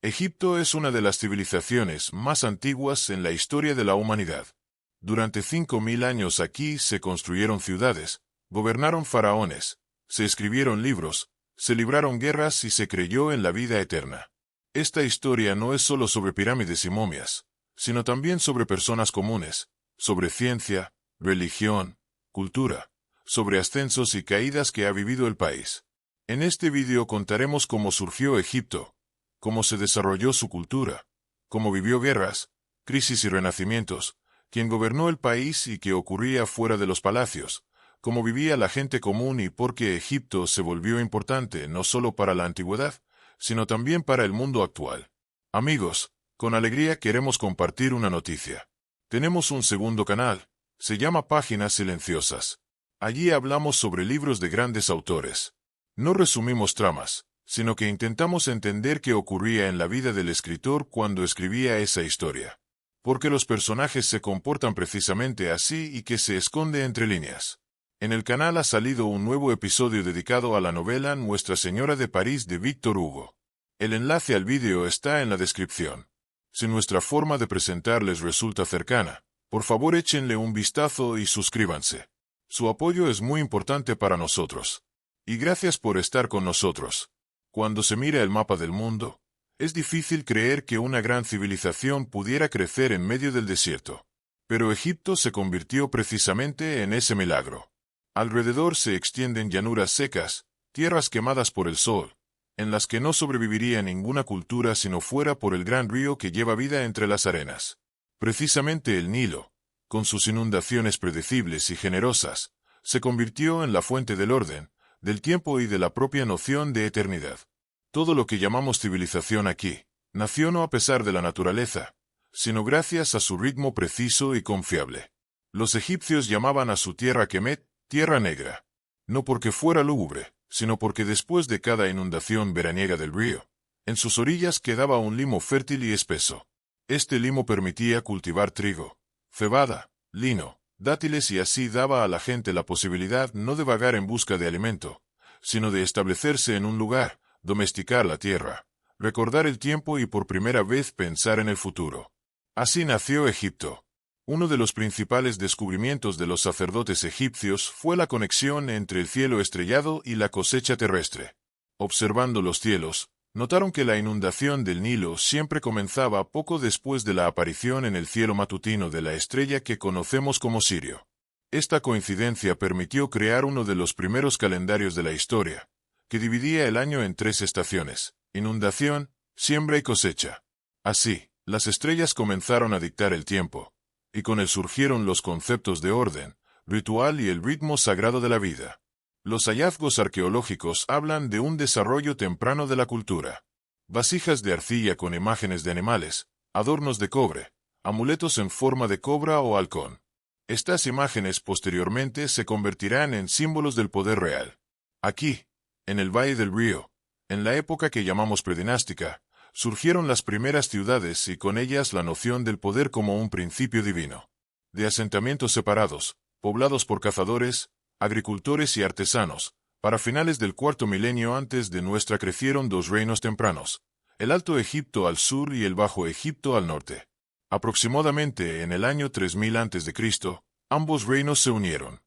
Egipto es una de las civilizaciones más antiguas en la historia de la humanidad. Durante 5000 años aquí se construyeron ciudades, gobernaron faraones, se escribieron libros, se libraron guerras y se creyó en la vida eterna. Esta historia no es solo sobre pirámides y momias, sino también sobre personas comunes, sobre ciencia, religión, cultura, sobre ascensos y caídas que ha vivido el país. En este vídeo contaremos cómo surgió Egipto, cómo se desarrolló su cultura, cómo vivió guerras, crisis y renacimientos, quién gobernó el país y qué ocurría fuera de los palacios, cómo vivía la gente común y por qué Egipto se volvió importante no solo para la antigüedad, sino también para el mundo actual. Amigos, con alegría queremos compartir una noticia. Tenemos un segundo canal, se llama Páginas Silenciosas. Allí hablamos sobre libros de grandes autores. No resumimos tramas, sino que intentamos entender qué ocurría en la vida del escritor cuando escribía esa historia. Porque los personajes se comportan precisamente así y que se esconde entre líneas. En el canal ha salido un nuevo episodio dedicado a la novela Nuestra Señora de París de Víctor Hugo. El enlace al vídeo está en la descripción. Si nuestra forma de presentar les resulta cercana, por favor échenle un vistazo y suscríbanse. Su apoyo es muy importante para nosotros. Y gracias por estar con nosotros. Cuando se mira el mapa del mundo, es difícil creer que una gran civilización pudiera crecer en medio del desierto. Pero Egipto se convirtió precisamente en ese milagro. Alrededor se extienden llanuras secas, tierras quemadas por el sol, en las que no sobreviviría ninguna cultura si no fuera por el gran río que lleva vida entre las arenas. Precisamente el Nilo, con sus inundaciones predecibles y generosas, se convirtió en la fuente del orden, del tiempo y de la propia noción de eternidad. Todo lo que llamamos civilización aquí, nació no a pesar de la naturaleza, sino gracias a su ritmo preciso y confiable. Los egipcios llamaban a su tierra Kemet, tierra negra. No porque fuera lúgubre, sino porque después de cada inundación veraniega del río, en sus orillas quedaba un limo fértil y espeso. Este limo permitía cultivar trigo, cebada, lino, dátiles y así daba a la gente la posibilidad no de vagar en busca de alimento, sino de establecerse en un lugar, domesticar la tierra, recordar el tiempo y por primera vez pensar en el futuro. Así nació Egipto. Uno de los principales descubrimientos de los sacerdotes egipcios fue la conexión entre el cielo estrellado y la cosecha terrestre. Observando los cielos, notaron que la inundación del Nilo siempre comenzaba poco después de la aparición en el cielo matutino de la estrella que conocemos como Sirio. Esta coincidencia permitió crear uno de los primeros calendarios de la historia, que dividía el año en 3 estaciones: inundación, siembra y cosecha. Así, las estrellas comenzaron a dictar el tiempo, y con él surgieron los conceptos de orden, ritual y el ritmo sagrado de la vida. Los hallazgos arqueológicos hablan de un desarrollo temprano de la cultura. Vasijas de arcilla con imágenes de animales, adornos de cobre, amuletos en forma de cobra o halcón. Estas imágenes posteriormente se convertirán en símbolos del poder real. Aquí, en el Valle del Río, en la época que llamamos predinástica, surgieron las primeras ciudades y con ellas la noción del poder como un principio divino. De asentamientos separados, poblados por cazadores, agricultores y artesanos, para finales del cuarto milenio antes de nuestra crecieron 2 reinos tempranos, el Alto Egipto al sur y el Bajo Egipto al norte. Aproximadamente en el año 3000 a.C., ambos reinos se unieron.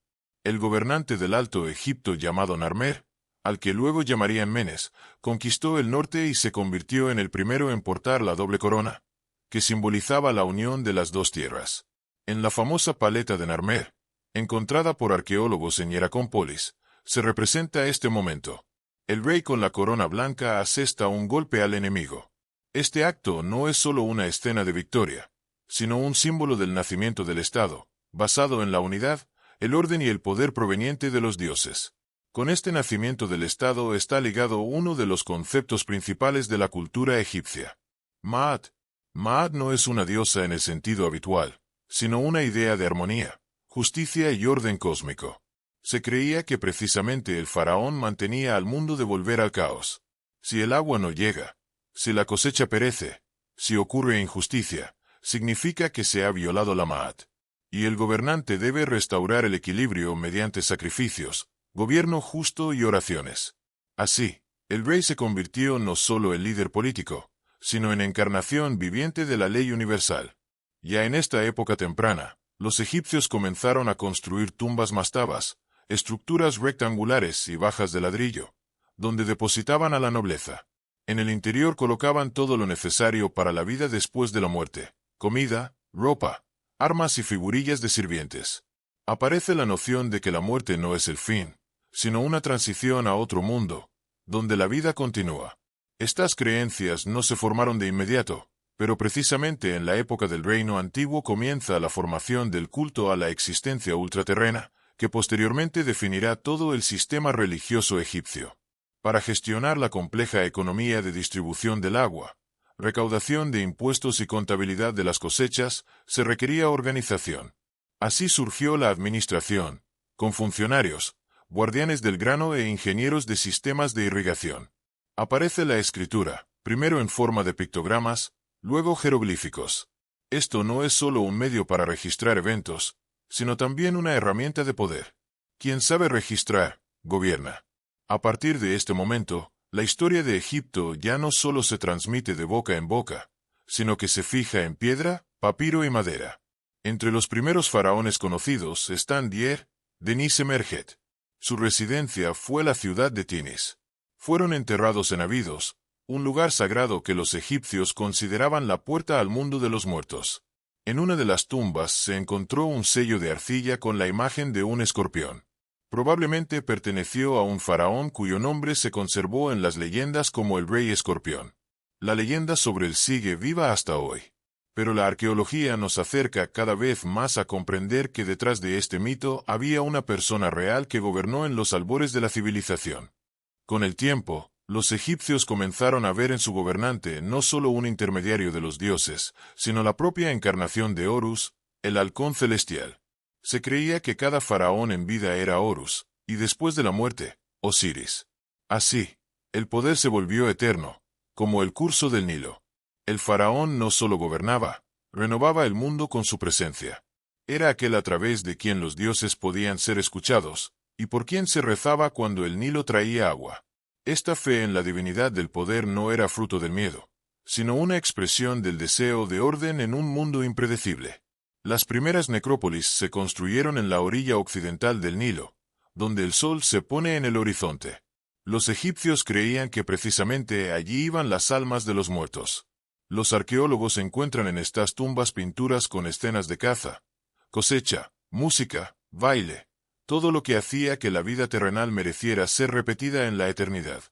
El gobernante del Alto Egipto llamado Narmer, al que luego llamarían Menes, conquistó el norte y se convirtió en el primero en portar la doble corona, que simbolizaba la unión de las 2 tierras. En la famosa paleta de Narmer, encontrada por arqueólogos en Hieracómpolis, se representa este momento. El rey con la corona blanca asesta un golpe al enemigo. Este acto no es solo una escena de victoria, sino un símbolo del nacimiento del Estado, basado en la unidad, el orden y el poder proveniente de los dioses. Con este nacimiento del Estado está ligado uno de los conceptos principales de la cultura egipcia. Maat. Maat no es una diosa en el sentido habitual, sino una idea de armonía, justicia y orden cósmico. Se creía que precisamente el faraón mantenía al mundo de volver al caos. Si el agua no llega, si la cosecha perece, si ocurre injusticia, significa que se ha violado la Maat. Y el gobernante debe restaurar el equilibrio mediante sacrificios, gobierno justo y oraciones. Así, el rey se convirtió no solo en líder político, sino en encarnación viviente de la ley universal. Ya en esta época temprana, los egipcios comenzaron a construir tumbas mastabas, estructuras rectangulares y bajas de ladrillo, donde depositaban a la nobleza. En el interior colocaban todo lo necesario para la vida después de la muerte: comida, ropa, armas y figurillas de sirvientes. Aparece la noción de que la muerte no es el fin, sino una transición a otro mundo, donde la vida continúa. Estas creencias no se formaron de inmediato, pero precisamente en la época del Reino Antiguo comienza la formación del culto a la existencia ultraterrena, que posteriormente definirá todo el sistema religioso egipcio. Para gestionar la compleja economía de distribución del agua, recaudación de impuestos y contabilidad de las cosechas, se requería organización. Así surgió la administración, con funcionarios, guardianes del grano e ingenieros de sistemas de irrigación. Aparece la escritura, primero en forma de pictogramas, luego jeroglíficos. Esto no es solo un medio para registrar eventos, sino también una herramienta de poder. Quien sabe registrar, gobierna. A partir de este momento, la historia de Egipto ya no solo se transmite de boca en boca, sino que se fija en piedra, papiro y madera. Entre los primeros faraones conocidos están Dier, Denis-Emerget. Su residencia fue la ciudad de Tinis. Fueron enterrados en Abidos, un lugar sagrado que los egipcios consideraban la puerta al mundo de los muertos. En una de las tumbas se encontró un sello de arcilla con la imagen de un escorpión. Probablemente perteneció a un faraón cuyo nombre se conservó en las leyendas como el Rey Escorpión. La leyenda sobre él sigue viva hasta hoy. Pero la arqueología nos acerca cada vez más a comprender que detrás de este mito había una persona real que gobernó en los albores de la civilización. Con el tiempo, los egipcios comenzaron a ver en su gobernante no solo un intermediario de los dioses, sino la propia encarnación de Horus, el halcón celestial. Se creía que cada faraón en vida era Horus, y después de la muerte, Osiris. Así, el poder se volvió eterno, como el curso del Nilo. El faraón no solo gobernaba, renovaba el mundo con su presencia. Era aquel a través de quien los dioses podían ser escuchados, y por quien se rezaba cuando el Nilo traía agua. Esta fe en la divinidad del poder no era fruto del miedo, sino una expresión del deseo de orden en un mundo impredecible. Las primeras necrópolis se construyeron en la orilla occidental del Nilo, donde el sol se pone en el horizonte. Los egipcios creían que precisamente allí iban las almas de los muertos. Los arqueólogos encuentran en estas tumbas pinturas con escenas de caza, cosecha, música, baile, todo lo que hacía que la vida terrenal mereciera ser repetida en la eternidad.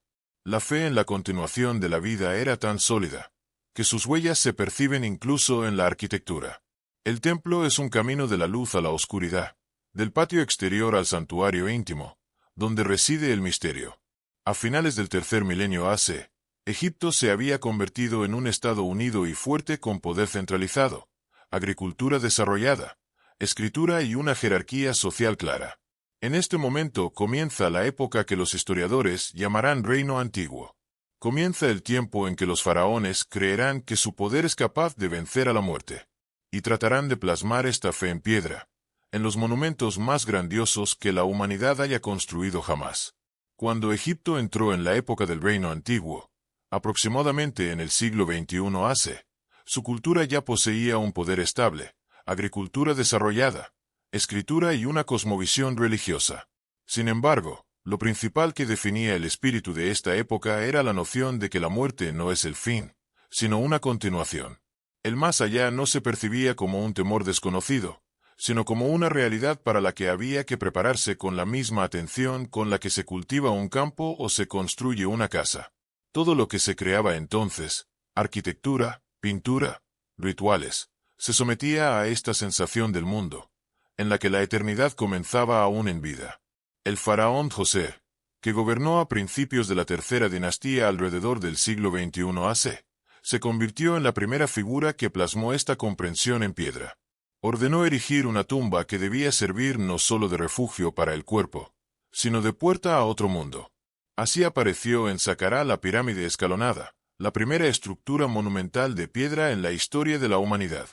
La fe en la continuación de la vida era tan sólida, que sus huellas se perciben incluso en la arquitectura. El templo es un camino de la luz a la oscuridad, del patio exterior al santuario íntimo, donde reside el misterio. A finales del tercer milenio AC, Egipto se había convertido en un estado unido y fuerte con poder centralizado, agricultura desarrollada, escritura y una jerarquía social clara. En este momento comienza la época que los historiadores llamarán Reino Antiguo. Comienza el tiempo en que los faraones creerán que su poder es capaz de vencer a la muerte, y tratarán de plasmar esta fe en piedra, en los monumentos más grandiosos que la humanidad haya construido jamás. Cuando Egipto entró en la época del Reino Antiguo, aproximadamente en el siglo XXI AC, su cultura ya poseía un poder estable, agricultura desarrollada, escritura y una cosmovisión religiosa. Sin embargo, lo principal que definía el espíritu de esta época era la noción de que la muerte no es el fin, sino una continuación. El más allá no se percibía como un temor desconocido, sino como una realidad para la que había que prepararse con la misma atención con la que se cultiva un campo o se construye una casa. Todo lo que se creaba entonces, arquitectura, pintura, rituales, se sometía a esta sensación del mundo, en la que la eternidad comenzaba aún en vida. El faraón José, que gobernó a principios de la tercera dinastía alrededor del siglo XXI AC, se convirtió en la primera figura que plasmó esta comprensión en piedra. Ordenó erigir una tumba que debía servir no solo de refugio para el cuerpo, sino de puerta a otro mundo. Así apareció en Saqqara la pirámide escalonada, la primera estructura monumental de piedra en la historia de la humanidad.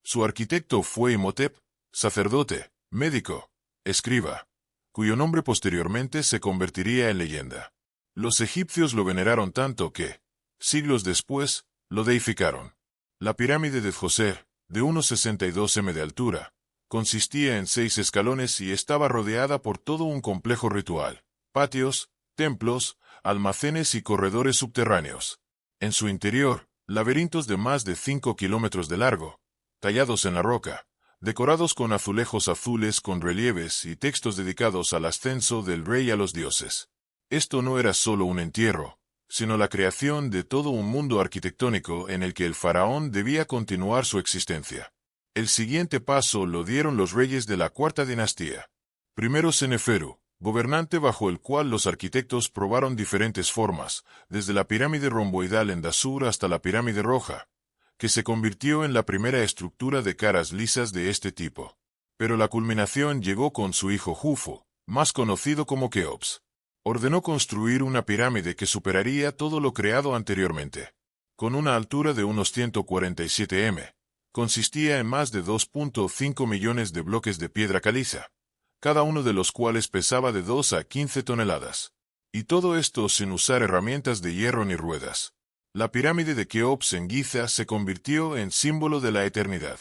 Su arquitecto fue Imhotep, sacerdote, médico, escriba, cuyo nombre posteriormente se convertiría en leyenda. Los egipcios lo veneraron tanto que, siglos después, Lo deificaron. La pirámide de Djoser, de unos 62 m de altura, consistía en 6 escalones y estaba rodeada por todo un complejo ritual, patios, templos, almacenes y corredores subterráneos. En su interior, laberintos de más de 5 kilómetros de largo, tallados en la roca, decorados con azulejos azules con relieves y textos dedicados al ascenso del rey a los dioses. Esto no era solo un entierro, sino la creación de todo un mundo arquitectónico en el que el faraón debía continuar su existencia. El siguiente paso lo dieron los reyes de la cuarta dinastía. Primero Seneferu, gobernante bajo el cual los arquitectos probaron diferentes formas, desde la pirámide romboidal en Dashur hasta la pirámide roja, que se convirtió en la primera estructura de caras lisas de este tipo. Pero la culminación llegó con su hijo Jufu, más conocido como Keops. Ordenó construir una pirámide que superaría todo lo creado anteriormente. Con una altura de unos 147 m, consistía en más de 2.5 millones de bloques de piedra caliza, cada uno de los cuales pesaba de 2 a 15 toneladas. Y todo esto sin usar herramientas de hierro ni ruedas. La pirámide de Keops en Giza se convirtió en símbolo de la eternidad.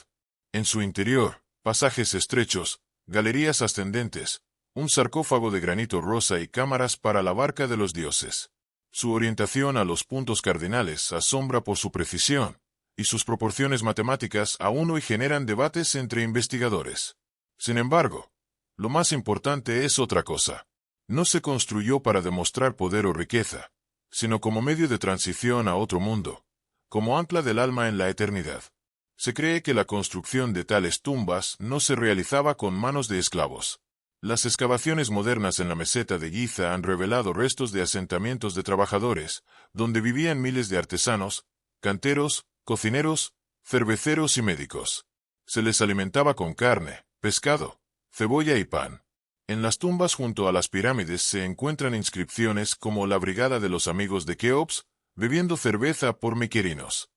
En su interior, pasajes estrechos, galerías ascendentes, un sarcófago de granito rosa y cámaras para la barca de los dioses. Su orientación a los puntos cardinales asombra por su precisión, y sus proporciones matemáticas aún hoy generan debates entre investigadores. Sin embargo, lo más importante es otra cosa. No se construyó para demostrar poder o riqueza, sino como medio de transición a otro mundo, como ancla del alma en la eternidad. Se cree que la construcción de tales tumbas no se realizaba con manos de esclavos. Las excavaciones modernas en la meseta de Giza han revelado restos de asentamientos de trabajadores, donde vivían miles de artesanos, canteros, cocineros, cerveceros y médicos. Se les alimentaba con carne, pescado, cebolla y pan. En las tumbas junto a las pirámides se encuentran inscripciones como la Brigada de los Amigos de Keops, bebiendo cerveza por miquerinos.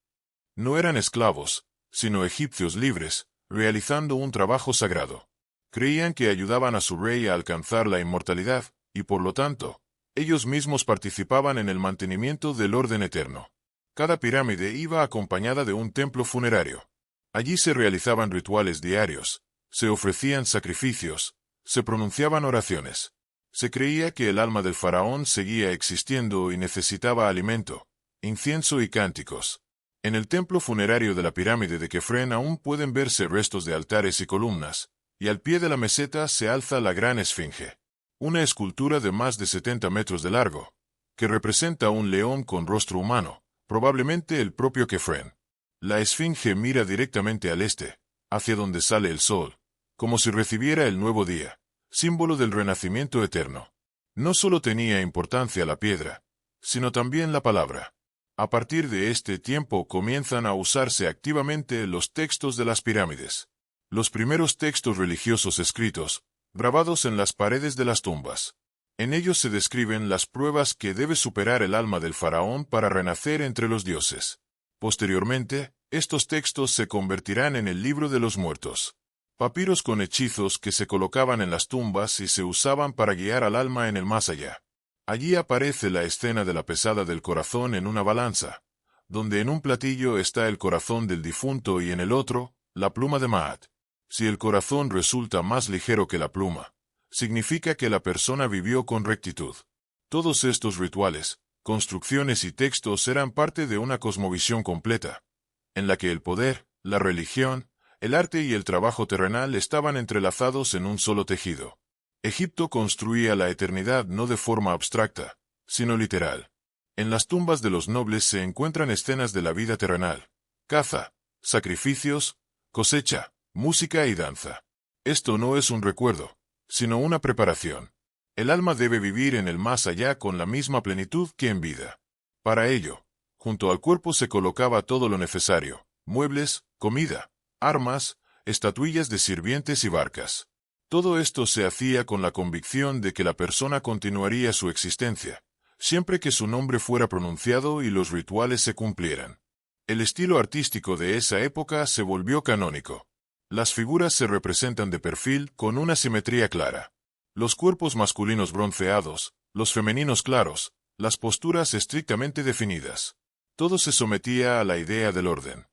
No eran esclavos, sino egipcios libres, realizando un trabajo sagrado. Creían que ayudaban a su rey a alcanzar la inmortalidad, y por lo tanto, ellos mismos participaban en el mantenimiento del orden eterno. Cada pirámide iba acompañada de un templo funerario. Allí se realizaban rituales diarios, se ofrecían sacrificios, se pronunciaban oraciones. Se creía que el alma del faraón seguía existiendo y necesitaba alimento, incienso y cánticos. En el templo funerario de la pirámide de Kefren aún pueden verse restos de altares y columnas, y al pie de la meseta se alza la gran esfinge, una escultura de más de 70 metros de largo, que representa un león con rostro humano, probablemente el propio Kefren. La esfinge mira directamente al este, hacia donde sale el sol, como si recibiera el nuevo día, símbolo del renacimiento eterno. No solo tenía importancia la piedra, sino también la palabra. A partir de este tiempo comienzan a usarse activamente los textos de las pirámides. Los primeros textos religiosos escritos, grabados en las paredes de las tumbas. En ellos se describen las pruebas que debe superar el alma del faraón para renacer entre los dioses. Posteriormente, estos textos se convertirán en el libro de los muertos. Papiros con hechizos que se colocaban en las tumbas y se usaban para guiar al alma en el más allá. Allí aparece la escena de la pesada del corazón en una balanza, donde en un platillo está el corazón del difunto y en el otro, la pluma de Maat. Si el corazón resulta más ligero que la pluma, significa que la persona vivió con rectitud. Todos estos rituales, construcciones y textos eran parte de una cosmovisión completa, en la que el poder, la religión, el arte y el trabajo terrenal estaban entrelazados en un solo tejido. Egipto construía la eternidad no de forma abstracta, sino literal. En las tumbas de los nobles se encuentran escenas de la vida terrenal, caza, sacrificios, cosecha, música y danza. Esto no es un recuerdo, sino una preparación. El alma debe vivir en el más allá con la misma plenitud que en vida. Para ello, junto al cuerpo se colocaba todo lo necesario, muebles, comida, armas, estatuillas de sirvientes y barcas. Todo esto se hacía con la convicción de que la persona continuaría su existencia, siempre que su nombre fuera pronunciado y los rituales se cumplieran. El estilo artístico de esa época se volvió canónico. Las figuras se representan de perfil con una simetría clara. Los cuerpos masculinos bronceados, los femeninos claros, las posturas estrictamente definidas. Todo se sometía a la idea del orden.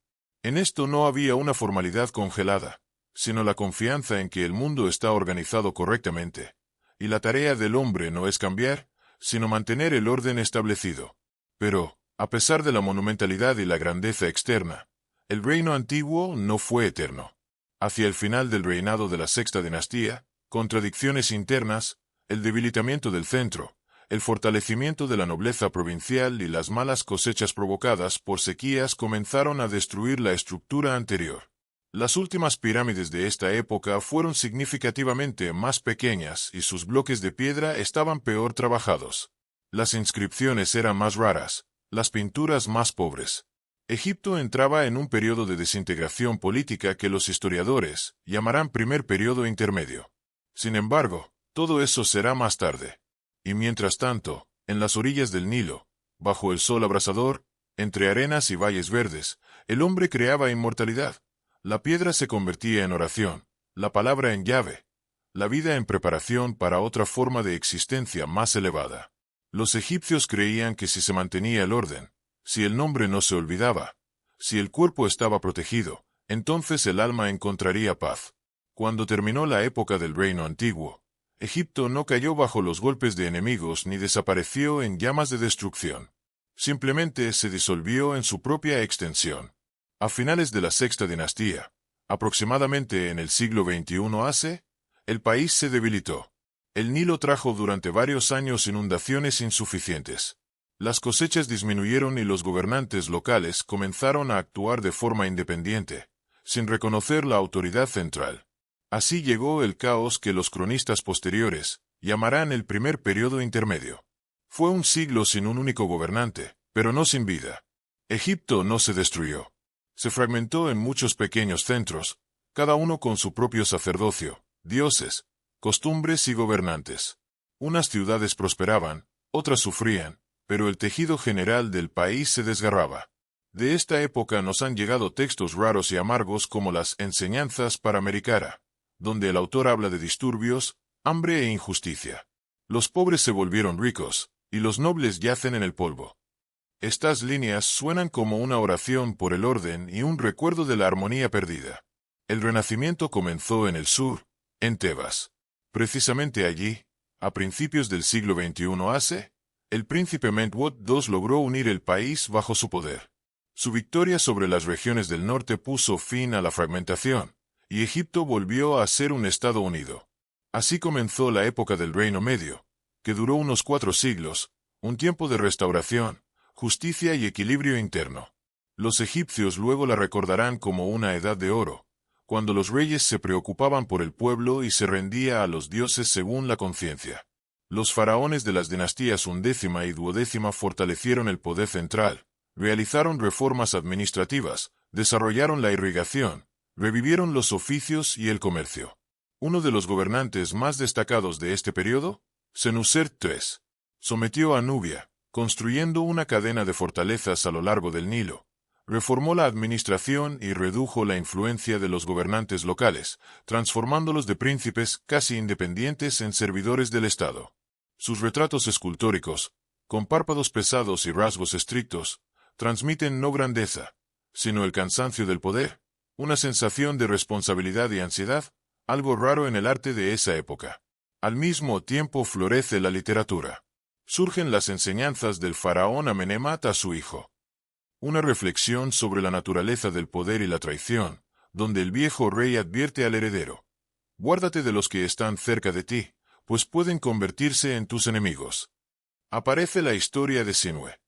En esto no había una formalidad congelada, sino la confianza en que el mundo está organizado correctamente, y la tarea del hombre no es cambiar, sino mantener el orden establecido. Pero, a pesar de la monumentalidad y la grandeza externa, el reino antiguo no fue eterno. Hacia el final del reinado de la sexta dinastía, contradicciones internas, el debilitamiento del centro, el fortalecimiento de la nobleza provincial y las malas cosechas provocadas por sequías comenzaron a destruir la estructura anterior. Las últimas pirámides de esta época fueron significativamente más pequeñas y sus bloques de piedra estaban peor trabajados. Las inscripciones eran más raras, las pinturas más pobres. Egipto entraba en un periodo de desintegración política que los historiadores llamarán primer periodo intermedio. Sin embargo, todo eso será más tarde. Y mientras tanto, en las orillas del Nilo, bajo el sol abrasador, entre arenas y valles verdes, el hombre creaba inmortalidad. La piedra se convertía en oración, la palabra en llave, la vida en preparación para otra forma de existencia más elevada. Los egipcios creían que si se mantenía el orden, si el nombre no se olvidaba, si el cuerpo estaba protegido, entonces el alma encontraría paz. Cuando terminó la época del reino antiguo, Egipto no cayó bajo los golpes de enemigos ni desapareció en llamas de destrucción. Simplemente se disolvió en su propia extensión. A finales de la sexta dinastía, aproximadamente en el siglo XXI AC, el país se debilitó. El Nilo trajo durante varios años inundaciones insuficientes. Las cosechas disminuyeron y los gobernantes locales comenzaron a actuar de forma independiente, sin reconocer la autoridad central. Así llegó el caos que los cronistas posteriores llamarán el primer periodo intermedio. Fue un siglo sin un único gobernante, pero no sin vida. Egipto no se destruyó. Se fragmentó en muchos pequeños centros, cada uno con su propio sacerdocio, dioses, costumbres y gobernantes. Unas ciudades prosperaban, otras sufrían, pero el tejido general del país se desgarraba. De esta época nos han llegado textos raros y amargos como las Enseñanzas para Merikara, donde el autor habla de disturbios, hambre e injusticia. Los pobres se volvieron ricos, y los nobles yacen en el polvo. Estas líneas suenan como una oración por el orden y un recuerdo de la armonía perdida. El Renacimiento comenzó en el sur, en Tebas. Precisamente allí, a principios del siglo XXI AC, el príncipe Mentuhot II logró unir el país bajo su poder. Su victoria sobre las regiones del norte puso fin a la fragmentación, y Egipto volvió a ser un Estado unido. Así comenzó la época del Reino Medio, que duró unos 4 siglos, un tiempo de restauración, justicia y equilibrio interno. Los egipcios luego la recordarán como una edad de oro, cuando los reyes se preocupaban por el pueblo y se rendía a los dioses según la conciencia. Los faraones de las dinastías undécima y duodécima fortalecieron el poder central, realizaron reformas administrativas, desarrollaron la irrigación, revivieron los oficios y el comercio. Uno de los gobernantes más destacados de este periodo, Senusert III, sometió a Nubia, construyendo una cadena de fortalezas a lo largo del Nilo, reformó la administración y redujo la influencia de los gobernantes locales, transformándolos de príncipes casi independientes en servidores del Estado. Sus retratos escultóricos, con párpados pesados y rasgos estrictos, transmiten no grandeza, sino el cansancio del poder, una sensación de responsabilidad y ansiedad, algo raro en el arte de esa época. Al mismo tiempo florece la literatura. Surgen las enseñanzas del faraón Amenemhat a su hijo. Una reflexión sobre la naturaleza del poder y la traición, donde el viejo rey advierte al heredero: guárdate de los que están cerca de ti, pues pueden convertirse en tus enemigos. Aparece la historia de Sinue.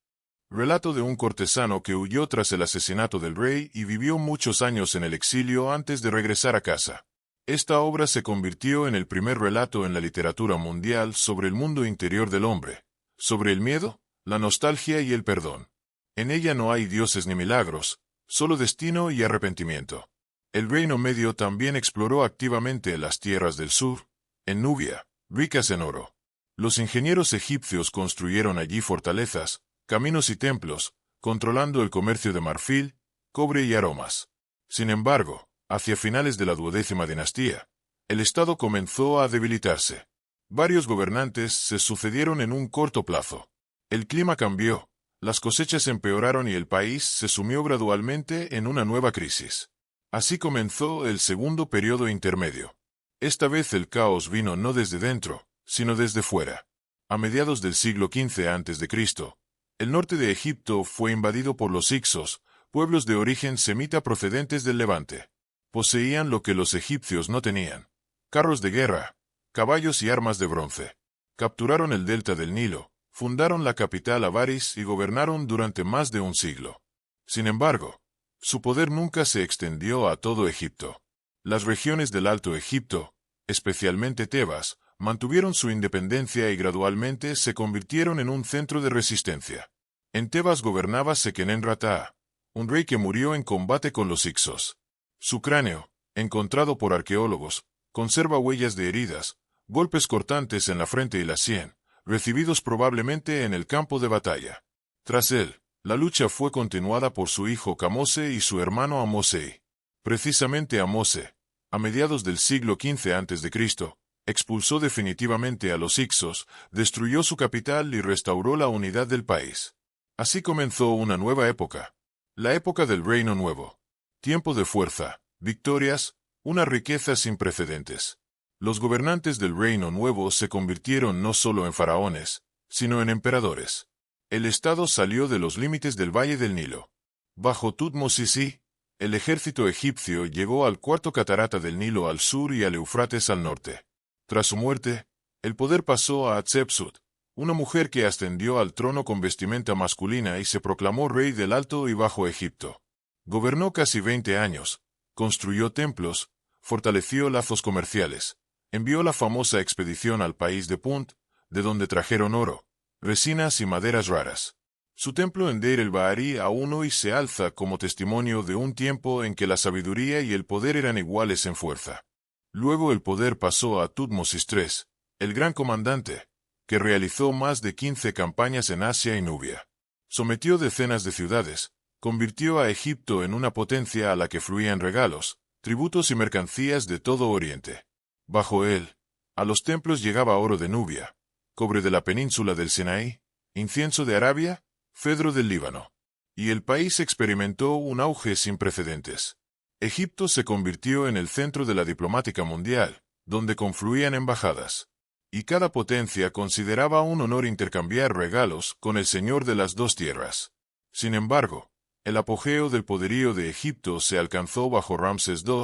Relato de un cortesano que huyó tras el asesinato del rey y vivió muchos años en el exilio antes de regresar a casa. Esta obra se convirtió en el primer relato en la literatura mundial sobre el mundo interior del hombre, sobre el miedo, la nostalgia y el perdón. En ella no hay dioses ni milagros, solo destino y arrepentimiento. El Reino Medio también exploró activamente las tierras del sur, en Nubia, ricas en oro. Los ingenieros egipcios construyeron allí fortalezas, caminos y templos, controlando el comercio de marfil, cobre y aromas. Sin embargo, hacia finales de la duodécima dinastía, el Estado comenzó a debilitarse. Varios gobernantes se sucedieron en un corto plazo. El clima cambió, Las cosechas empeoraron y el país se sumió gradualmente en una nueva crisis. Así comenzó el segundo periodo intermedio. Esta vez el caos vino no desde dentro, sino desde fuera. A mediados del siglo XV a.C., el norte de Egipto fue invadido por los hicsos, pueblos de origen semita procedentes del Levante. Poseían lo que los egipcios no tenían: carros de guerra, caballos y armas de bronce. Capturaron el delta del Nilo, fundaron la capital Avaris y gobernaron durante más de un siglo. Sin embargo, su poder nunca se extendió a todo Egipto. Las regiones del Alto Egipto, especialmente Tebas, mantuvieron su independencia y gradualmente se convirtieron en un centro de resistencia. En Tebas gobernaba Seqenenrata, un rey que murió en combate con los hicsos. Su cráneo, encontrado por arqueólogos, conserva huellas de heridas, golpes cortantes en la frente y la sien, recibidos probablemente en el campo de batalla. Tras él, la lucha fue continuada por su hijo Kamose y su hermano Amose. Precisamente Amose, a mediados del siglo XV a.C., expulsó definitivamente a los hicsos, destruyó su capital y restauró la unidad del país. Así comenzó una nueva época, la época del Reino Nuevo. Tiempo de fuerza, victorias, una riqueza sin precedentes. Los gobernantes del Reino Nuevo se convirtieron no solo en faraones, sino en emperadores. El estado salió de los límites del Valle del Nilo. Bajo Tutmosis I, el ejército egipcio llegó al cuarto catarata del Nilo al sur y al Éufrates al norte. Tras su muerte, el poder pasó a Hatshepsut, una mujer que ascendió al trono con vestimenta masculina y se proclamó rey del Alto y Bajo Egipto. Gobernó casi 20 años, construyó templos, fortaleció lazos comerciales, envió la famosa expedición al país de Punt, de donde trajeron oro, resinas y maderas raras. Su templo en Deir el-Bahari aún hoy se alza como testimonio de un tiempo en que la sabiduría y el poder eran iguales en fuerza. Luego el poder pasó a Tutmosis III, el gran comandante, que realizó más de 15 campañas en Asia y Nubia. Sometió decenas de ciudades, convirtió a Egipto en una potencia a la que fluían regalos, tributos y mercancías de todo Oriente. Bajo él, a los templos llegaba oro de Nubia, cobre de la península del Sinaí, incienso de Arabia, cedro del Líbano. Y el país experimentó un auge sin precedentes. Egipto se convirtió en el centro de la diplomática mundial, donde confluían embajadas. Y cada potencia consideraba un honor intercambiar regalos con el señor de las dos tierras. Sin embargo, el apogeo del poderío de Egipto se alcanzó bajo Ramsés II,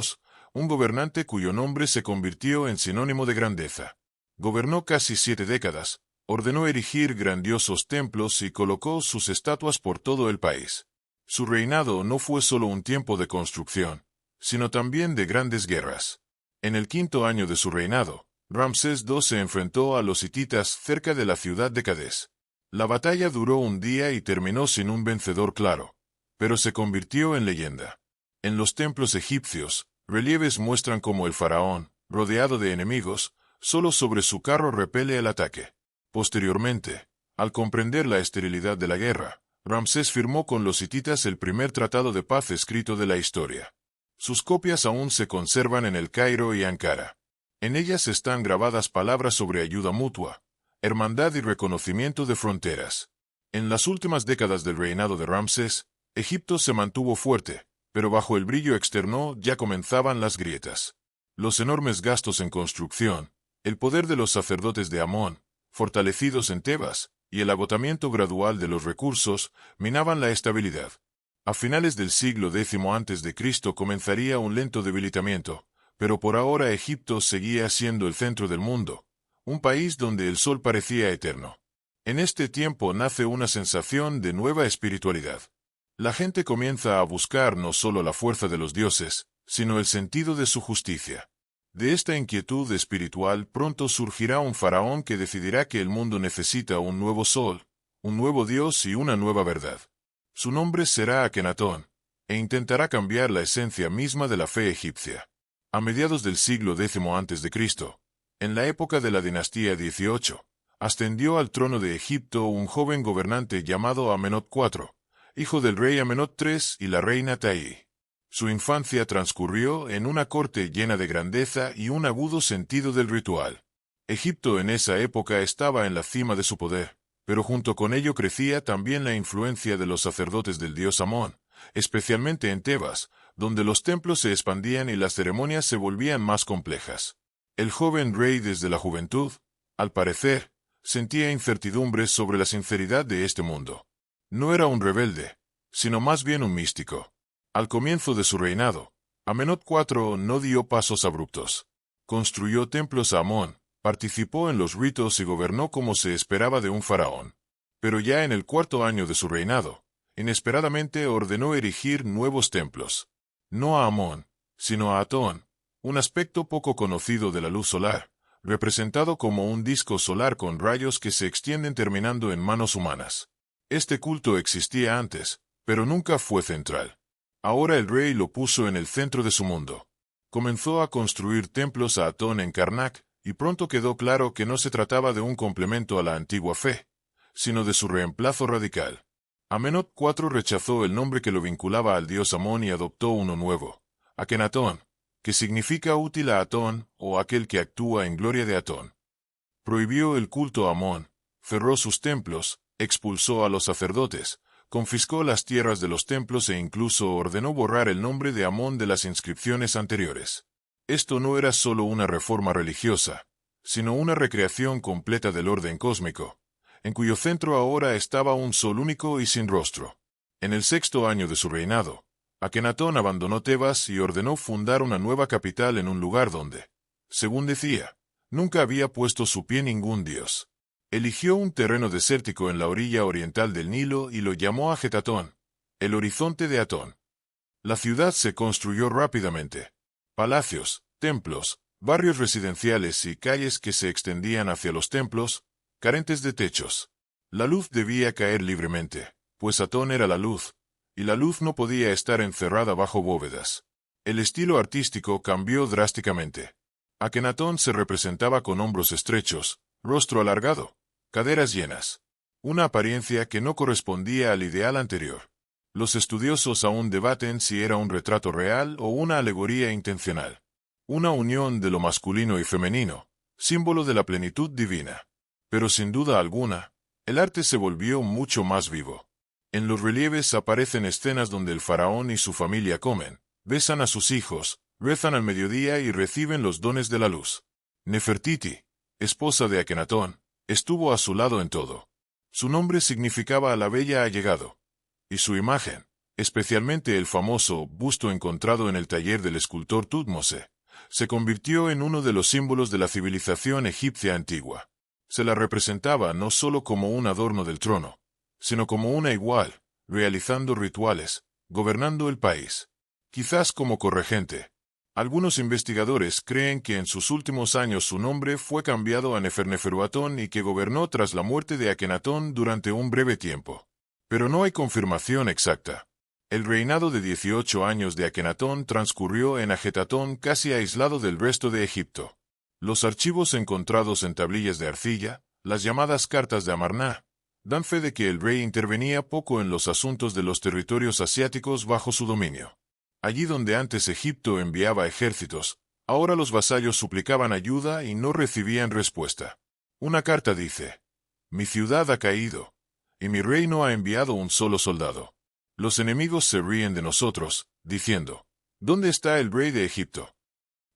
un gobernante cuyo nombre se convirtió en sinónimo de grandeza. Gobernó casi 7 décadas, ordenó erigir grandiosos templos y colocó sus estatuas por todo el país. Su reinado no fue solo un tiempo de construcción, sino también de grandes guerras. En el 5.º año de su reinado, Ramsés II se enfrentó a los hititas cerca de la ciudad de Cadés. La batalla duró un día y terminó sin un vencedor claro, pero se convirtió en leyenda. En los templos egipcios, relieves muestran cómo el faraón, rodeado de enemigos, solo sobre su carro repele el ataque. Posteriormente, al comprender la esterilidad de la guerra, Ramsés firmó con los hititas el primer tratado de paz escrito de la historia. Sus copias aún se conservan en El Cairo y Ankara. En ellas están grabadas palabras sobre ayuda mutua, hermandad y reconocimiento de fronteras. En las últimas décadas del reinado de Ramsés, Egipto se mantuvo fuerte, pero bajo el brillo externo ya comenzaban las grietas. Los enormes gastos en construcción, el poder de los sacerdotes de Amón, fortalecidos en Tebas, y el agotamiento gradual de los recursos, minaban la estabilidad. A finales del siglo X a.C. comenzaría un lento debilitamiento, pero por ahora Egipto seguía siendo el centro del mundo, un país donde el sol parecía eterno. En este tiempo nace una sensación de nueva espiritualidad. La gente comienza a buscar no solo la fuerza de los dioses, sino el sentido de su justicia. De esta inquietud espiritual pronto surgirá un faraón que decidirá que el mundo necesita un nuevo sol, un nuevo dios y una nueva verdad. Su nombre será Akenatón, e intentará cambiar la esencia misma de la fe egipcia. A mediados del siglo X a.C., en la época de la dinastía XVIII, ascendió al trono de Egipto un joven gobernante llamado Amenhotep IV, hijo del rey Amenhotep III y la reina Taí. Su infancia transcurrió en una corte llena de grandeza y un agudo sentido del ritual. Egipto en esa época estaba en la cima de su poder, pero junto con ello crecía también la influencia de los sacerdotes del dios Amón, especialmente en Tebas, donde los templos se expandían y las ceremonias se volvían más complejas. El joven rey desde la juventud, al parecer, sentía incertidumbre sobre la sinceridad de este mundo. No era un rebelde, sino más bien un místico. Al comienzo de su reinado, Amenhotep IV no dio pasos abruptos. Construyó templos a Amón, participó en los ritos y gobernó como se esperaba de un faraón. Pero ya en el cuarto año de su reinado, inesperadamente ordenó erigir nuevos templos. No a Amón, sino a Atón, un aspecto poco conocido de la luz solar, representado como un disco solar con rayos que se extienden terminando en manos humanas. Este culto existía antes, pero nunca fue central. Ahora el rey lo puso en el centro de su mundo. Comenzó a construir templos a Atón en Karnak, y pronto quedó claro que no se trataba de un complemento a la antigua fe, sino de su reemplazo radical. Amenhotep IV rechazó el nombre que lo vinculaba al dios Amón y adoptó uno nuevo, Akenatón, que significa útil a Atón o aquel que actúa en gloria de Atón. Prohibió el culto a Amón, cerró sus templos, expulsó a los sacerdotes, confiscó las tierras de los templos e incluso ordenó borrar el nombre de Amón de las inscripciones anteriores. Esto no era solo una reforma religiosa, sino una recreación completa del orden cósmico, en cuyo centro ahora estaba un sol único y sin rostro. En el sexto año de su reinado, Akenatón abandonó Tebas y ordenó fundar una nueva capital en un lugar donde, según decía, nunca había puesto su pie ningún dios. Eligió un terreno desértico en la orilla oriental del Nilo y lo llamó Ajetatón, el horizonte de Atón. La ciudad se construyó rápidamente. Palacios, templos, barrios residenciales y calles que se extendían hacia los templos, carentes de techos. La luz debía caer libremente, pues Atón era la luz, y la luz no podía estar encerrada bajo bóvedas. El estilo artístico cambió drásticamente. Akenatón se representaba con hombros estrechos, rostro alargado, caderas llenas. Una apariencia que no correspondía al ideal anterior. Los estudiosos aún debaten si era un retrato real o una alegoría intencional. Una unión de lo masculino y femenino, símbolo de la plenitud divina. Pero sin duda alguna, el arte se volvió mucho más vivo. En los relieves aparecen escenas donde el faraón y su familia comen, besan a sus hijos, rezan al mediodía y reciben los dones de la luz. Nefertiti, esposa de Akenatón, estuvo a su lado en todo. Su nombre significaba a la bella ha llegado. Y su imagen, especialmente el famoso busto encontrado en el taller del escultor Tutmose, se convirtió en uno de los símbolos de la civilización egipcia antigua. Se la representaba no solo como un adorno del trono, sino como una igual, realizando rituales, gobernando el país. Quizás como corregente. Algunos investigadores creen que en sus últimos años su nombre fue cambiado a Neferneferuatón y que gobernó tras la muerte de Akenatón durante un breve tiempo. Pero no hay confirmación exacta. El reinado de 18 años de Akenatón transcurrió en Ajetatón casi aislado del resto de Egipto. Los archivos encontrados en tablillas de arcilla, las llamadas cartas de Amarná, dan fe de que el rey intervenía poco en los asuntos de los territorios asiáticos bajo su dominio. Allí donde antes Egipto enviaba ejércitos, ahora los vasallos suplicaban ayuda y no recibían respuesta. Una carta dice: «Mi ciudad ha caído, y mi rey no ha enviado un solo soldado. Los enemigos se ríen de nosotros, diciendo: ¿dónde está el rey de Egipto?».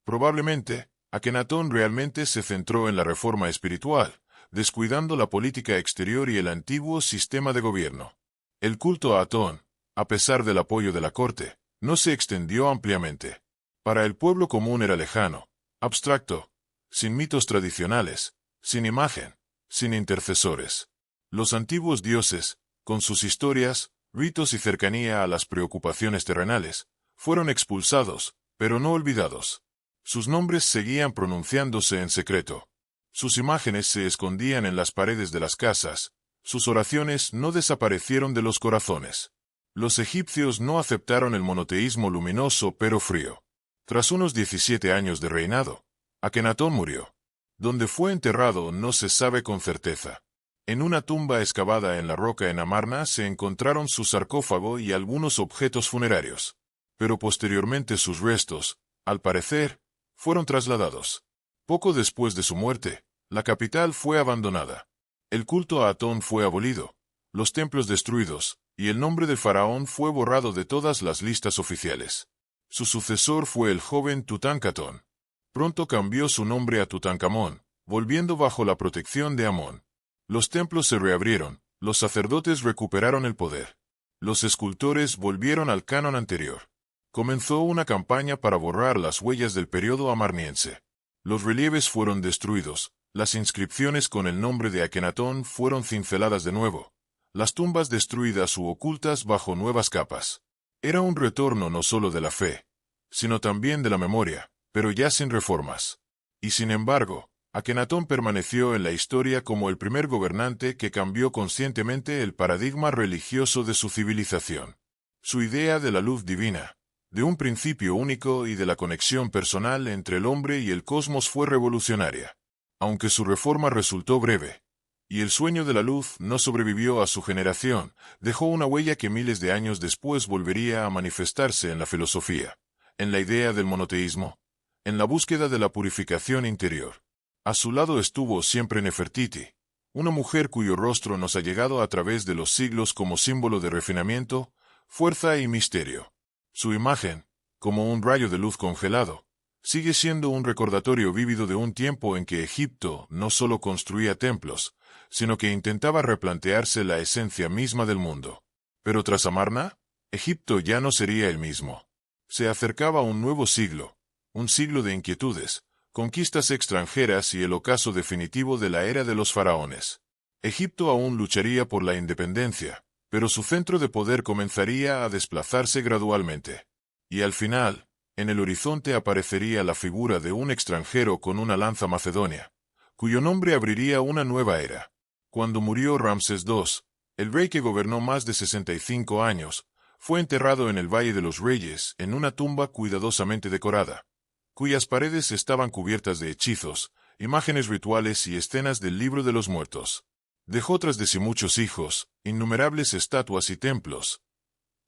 Probablemente, Akenatón realmente se centró en la reforma espiritual, descuidando la política exterior y el antiguo sistema de gobierno. El culto a Atón, a pesar del apoyo de la corte, no se extendió ampliamente. Para el pueblo común era lejano, abstracto, sin mitos tradicionales, sin imagen, sin intercesores. Los antiguos dioses, con sus historias, ritos y cercanía a las preocupaciones terrenales, fueron expulsados, pero no olvidados. Sus nombres seguían pronunciándose en secreto. Sus imágenes se escondían en las paredes de las casas, sus oraciones no desaparecieron de los corazones. Los egipcios no aceptaron el monoteísmo luminoso pero frío. Tras unos 17 años de reinado, Akenatón murió. Donde fue enterrado no se sabe con certeza. En una tumba excavada en la roca en Amarna se encontraron su sarcófago y algunos objetos funerarios. Pero posteriormente sus restos, al parecer, fueron trasladados. Poco después de su muerte, la capital fue abandonada. El culto a Atón fue abolido, los templos destruidos, y el nombre del faraón fue borrado de todas las listas oficiales. Su sucesor fue el joven Tutankamón. Pronto cambió su nombre a Tutankamón, volviendo bajo la protección de Amón. Los templos se reabrieron, los sacerdotes recuperaron el poder. Los escultores volvieron al canon anterior. Comenzó una campaña para borrar las huellas del período amarniense. Los relieves fueron destruidos, las inscripciones con el nombre de Akenatón fueron cinceladas de nuevo, las tumbas destruidas u ocultas bajo nuevas capas. Era un retorno no solo de la fe, sino también de la memoria, pero ya sin reformas. Y sin embargo, Akenatón permaneció en la historia como el primer gobernante que cambió conscientemente el paradigma religioso de su civilización. Su idea de la luz divina, de un principio único y de la conexión personal entre el hombre y el cosmos fue revolucionaria. Aunque su reforma resultó breve, y el sueño de la luz no sobrevivió a su generación, dejó una huella que miles de años después volvería a manifestarse en la filosofía, en la idea del monoteísmo, en la búsqueda de la purificación interior. A su lado estuvo siempre Nefertiti, una mujer cuyo rostro nos ha llegado a través de los siglos como símbolo de refinamiento, fuerza y misterio. Su imagen, como un rayo de luz congelado, sigue siendo un recordatorio vívido de un tiempo en que Egipto no solo construía templos, sino que intentaba replantearse la esencia misma del mundo. Pero tras Amarna, Egipto ya no sería el mismo. Se acercaba un nuevo siglo, un siglo de inquietudes, conquistas extranjeras y el ocaso definitivo de la era de los faraones. Egipto aún lucharía por la independencia, pero su centro de poder comenzaría a desplazarse gradualmente. Y al final, en el horizonte aparecería la figura de un extranjero con una lanza macedonia, cuyo nombre abriría una nueva era. Cuando murió Ramsés II, el rey que gobernó más de 65 años, fue enterrado en el Valle de los Reyes en una tumba cuidadosamente decorada, cuyas paredes estaban cubiertas de hechizos, imágenes rituales y escenas del libro de los muertos. Dejó tras de sí muchos hijos, innumerables estatuas y templos.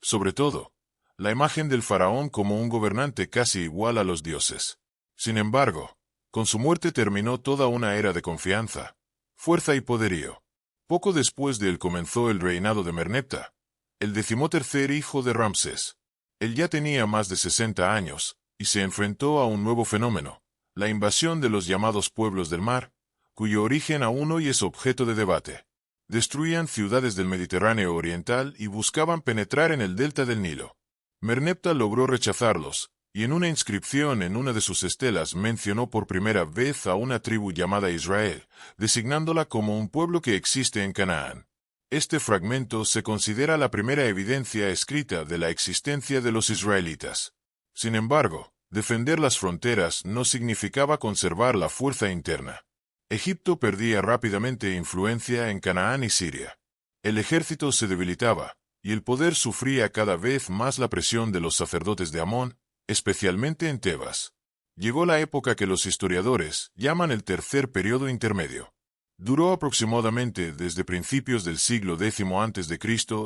Sobre todo, la imagen del faraón como un gobernante casi igual a los dioses. Sin embargo, con su muerte terminó toda una era de confianza, fuerza y poderío. Poco después de él comenzó el reinado de Merneptah, el 13º hijo de Ramsés. Él ya tenía más de 60 años, y se enfrentó a un nuevo fenómeno, la invasión de los llamados pueblos del mar, cuyo origen aún hoy es objeto de debate. Destruían ciudades del Mediterráneo oriental y buscaban penetrar en el delta del Nilo. Merneptah logró rechazarlos, y en una inscripción en una de sus estelas mencionó por primera vez a una tribu llamada Israel, designándola como un pueblo que existe en Canaán. Este fragmento se considera la primera evidencia escrita de la existencia de los israelitas. Sin embargo, defender las fronteras no significaba conservar la fuerza interna. Egipto perdía rápidamente influencia en Canaán y Siria. El ejército se debilitaba, y el poder sufría cada vez más la presión de los sacerdotes de Amón, especialmente en Tebas. Llegó la época que los historiadores llaman el tercer periodo intermedio. Duró aproximadamente desde principios del siglo X a.C.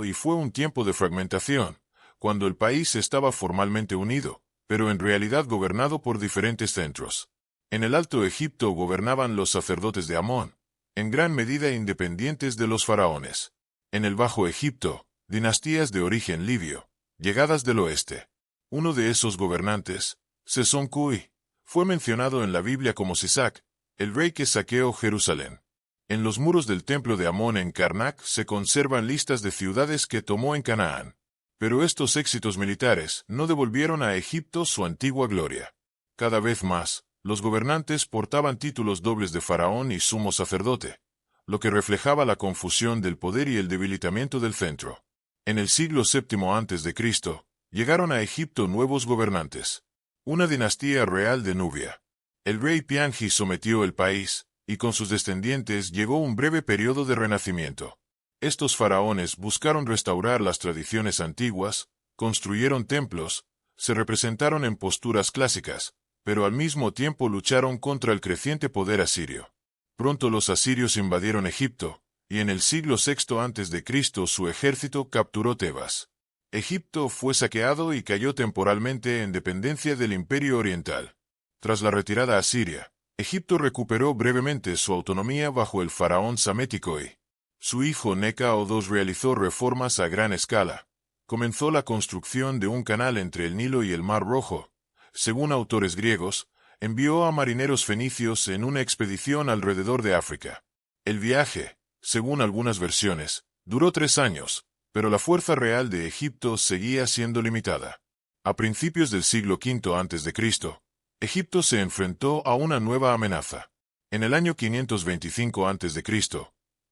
y fue un tiempo de fragmentación, cuando el país estaba formalmente unido, pero en realidad gobernado por diferentes centros. En el Alto Egipto gobernaban los sacerdotes de Amón, en gran medida independientes de los faraones. En el Bajo Egipto, dinastías de origen libio, llegadas del oeste. Uno de esos gobernantes, Sesoncuy, fue mencionado en la Biblia como Sisac, el rey que saqueó Jerusalén. En los muros del templo de Amón en Karnak se conservan listas de ciudades que tomó en Canaán. Pero estos éxitos militares no devolvieron a Egipto su antigua gloria. Cada vez más, los gobernantes portaban títulos dobles de faraón y sumo sacerdote, lo que reflejaba la confusión del poder y el debilitamiento del centro. En el siglo VII a.C., llegaron a Egipto nuevos gobernantes. Una dinastía real de Nubia. El rey Piangi sometió el país, y con sus descendientes llegó un breve periodo de renacimiento. Estos faraones buscaron restaurar las tradiciones antiguas, construyeron templos, se representaron en posturas clásicas, pero al mismo tiempo lucharon contra el creciente poder asirio. Pronto los asirios invadieron Egipto, y en el siglo VI a.C. su ejército capturó Tebas. Egipto fue saqueado y cayó temporalmente en dependencia del Imperio Oriental. Tras la retirada asiria, Egipto recuperó brevemente su autonomía bajo el faraón Psamético I. Su hijo Necao II realizó reformas a gran escala. Comenzó la construcción de un canal entre el Nilo y el Mar Rojo. Según autores griegos, envió a marineros fenicios en una expedición alrededor de África. El viaje, según algunas versiones, duró 3 años, pero la fuerza real de Egipto seguía siendo limitada. A principios del siglo V a.C., Egipto se enfrentó a una nueva amenaza. En el año 525 a.C.,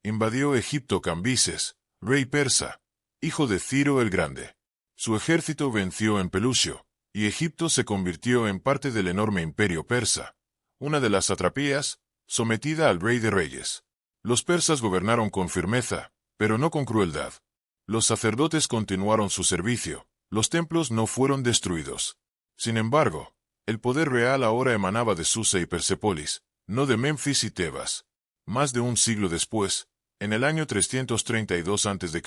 invadió Egipto Cambises, rey persa, hijo de Ciro el Grande. Su ejército venció en Pelusio, y Egipto se convirtió en parte del enorme imperio persa, una de las satrapías, sometida al rey de reyes. Los persas gobernaron con firmeza, pero no con crueldad. Los sacerdotes continuaron su servicio, los templos no fueron destruidos. Sin embargo, el poder real ahora emanaba de Susa y Persépolis, no de Memphis y Tebas. Más de un siglo después, en el año 332 a.C.,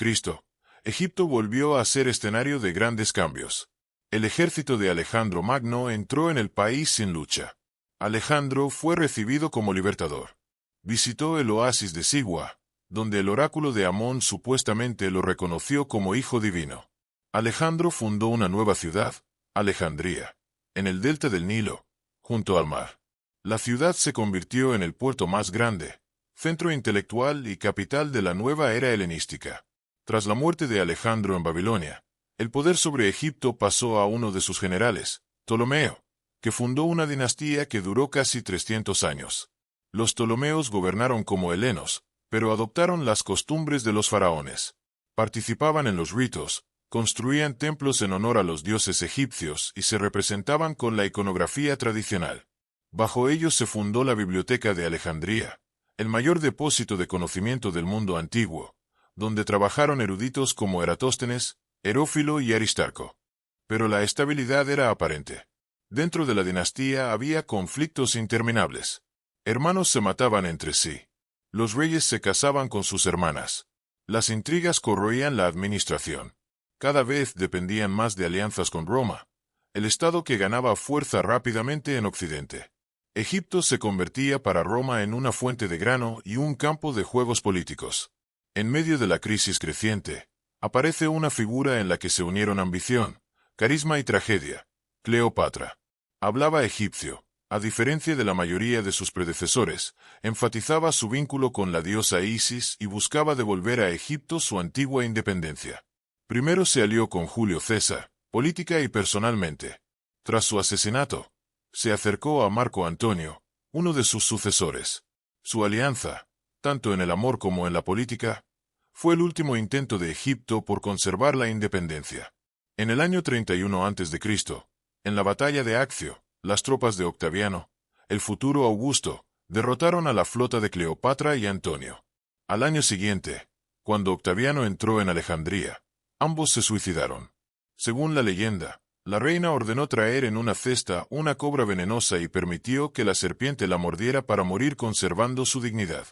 Egipto volvió a ser escenario de grandes cambios. El ejército de Alejandro Magno entró en el país sin lucha. Alejandro fue recibido como libertador. Visitó el oasis de Sigua, donde el oráculo de Amón supuestamente lo reconoció como hijo divino. Alejandro fundó una nueva ciudad, Alejandría, en el delta del Nilo, junto al mar. La ciudad se convirtió en el puerto más grande, centro intelectual y capital de la nueva era helenística. Tras la muerte de Alejandro en Babilonia, el poder sobre Egipto pasó a uno de sus generales, Ptolomeo, que fundó una dinastía que duró casi 300 años. Los Ptolomeos gobernaron como helenos, pero adoptaron las costumbres de los faraones. Participaban en los ritos, construían templos en honor a los dioses egipcios y se representaban con la iconografía tradicional. Bajo ellos se fundó la Biblioteca de Alejandría, el mayor depósito de conocimiento del mundo antiguo, donde trabajaron eruditos como Eratóstenes, Herófilo y Aristarco. Pero la estabilidad era aparente. Dentro de la dinastía había conflictos interminables. Hermanos se mataban entre sí. Los reyes se casaban con sus hermanas. Las intrigas corroían la administración. Cada vez dependían más de alianzas con Roma, el estado que ganaba fuerza rápidamente en Occidente. Egipto se convertía para Roma en una fuente de grano y un campo de juegos políticos. En medio de la crisis creciente, aparece una figura en la que se unieron ambición, carisma y tragedia: Cleopatra. Hablaba egipcio. A diferencia de la mayoría de sus predecesores, enfatizaba su vínculo con la diosa Isis y buscaba devolver a Egipto su antigua independencia. Primero se alió con Julio César, política y personalmente. Tras su asesinato, se acercó a Marco Antonio, uno de sus sucesores. Su alianza, tanto en el amor como en la política, fue el último intento de Egipto por conservar la independencia. En el año 31 a.C., en la batalla de Accio, las tropas de Octaviano, el futuro Augusto, derrotaron a la flota de Cleopatra y Antonio. Al año siguiente, cuando Octaviano entró en Alejandría, ambos se suicidaron. Según la leyenda, la reina ordenó traer en una cesta una cobra venenosa y permitió que la serpiente la mordiera para morir conservando su dignidad.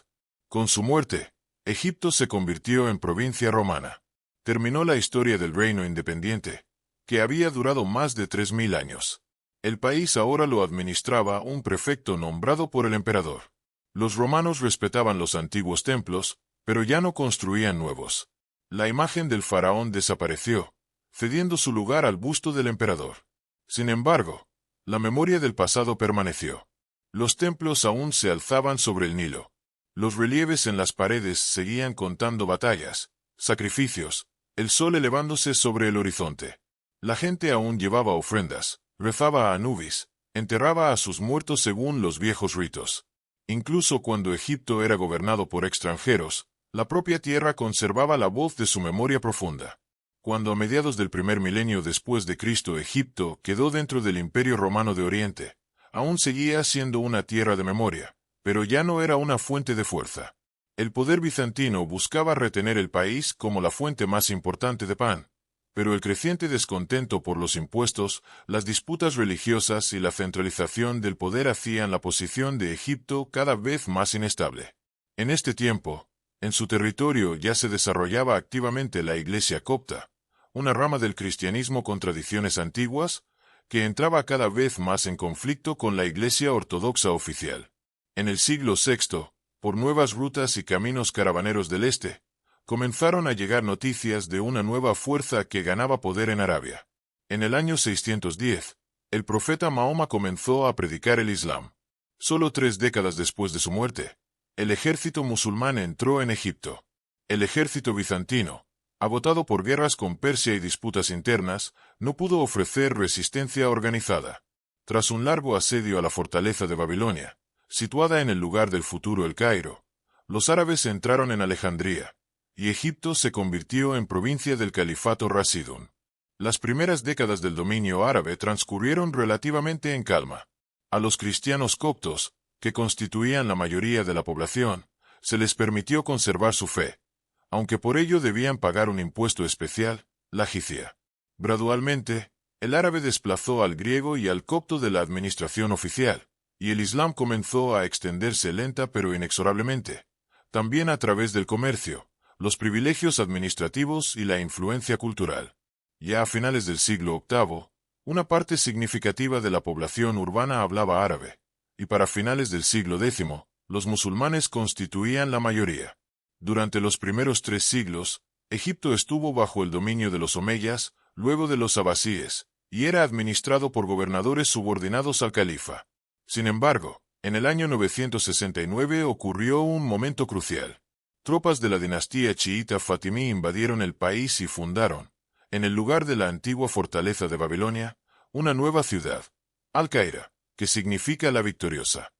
Con su muerte, Egipto se convirtió en provincia romana. Terminó la historia del reino independiente, que había durado más de 3000 años. El país ahora lo administraba un prefecto nombrado por el emperador. Los romanos respetaban los antiguos templos, pero ya no construían nuevos. La imagen del faraón desapareció, cediendo su lugar al busto del emperador. Sin embargo, la memoria del pasado permaneció. Los templos aún se alzaban sobre el Nilo. Los relieves en las paredes seguían contando batallas, sacrificios, el sol elevándose sobre el horizonte. La gente aún llevaba ofrendas, rezaba a Anubis, enterraba a sus muertos según los viejos ritos. Incluso cuando Egipto era gobernado por extranjeros, la propia tierra conservaba la voz de su memoria profunda. Cuando a mediados del primer milenio después de Cristo Egipto quedó dentro del Imperio Romano de Oriente, aún seguía siendo una tierra de memoria, pero ya no era una fuente de fuerza. El poder bizantino buscaba retener el país como la fuente más importante de pan, pero el creciente descontento por los impuestos, las disputas religiosas y la centralización del poder hacían la posición de Egipto cada vez más inestable. En este tiempo, en su territorio ya se desarrollaba activamente la Iglesia copta, una rama del cristianismo con tradiciones antiguas, que entraba cada vez más en conflicto con la Iglesia ortodoxa oficial. En el siglo VI, por nuevas rutas y caminos caravaneros del este, comenzaron a llegar noticias de una nueva fuerza que ganaba poder en Arabia. En el año 610, el profeta Mahoma comenzó a predicar el Islam. Solo 3 décadas después de su muerte, el ejército musulmán entró en Egipto. El ejército bizantino, agotado por guerras con Persia y disputas internas, no pudo ofrecer resistencia organizada. Tras un largo asedio a la fortaleza de Babilonia, situada en el lugar del futuro El Cairo, los árabes entraron en Alejandría, y Egipto se convirtió en provincia del califato Rashidun. Las primeras décadas del dominio árabe transcurrieron relativamente en calma. A los cristianos coptos, que constituían la mayoría de la población, se les permitió conservar su fe, aunque por ello debían pagar un impuesto especial, la jizya. Gradualmente, el árabe desplazó al griego y al copto de la administración oficial, y el Islam comenzó a extenderse lenta pero inexorablemente, también a través del comercio, los privilegios administrativos y la influencia cultural. Ya a finales del siglo VIII, una parte significativa de la población urbana hablaba árabe, y para finales del siglo X, los musulmanes constituían la mayoría. Durante los primeros 3 siglos, Egipto estuvo bajo el dominio de los omeyas, luego de los abasíes, y era administrado por gobernadores subordinados al califa. Sin embargo, en el año 969 ocurrió un momento crucial. Tropas de la dinastía chiita fatimí invadieron el país y fundaron, en el lugar de la antigua fortaleza de Babilonia, una nueva ciudad, Al-Qaira, que significa la victoriosa.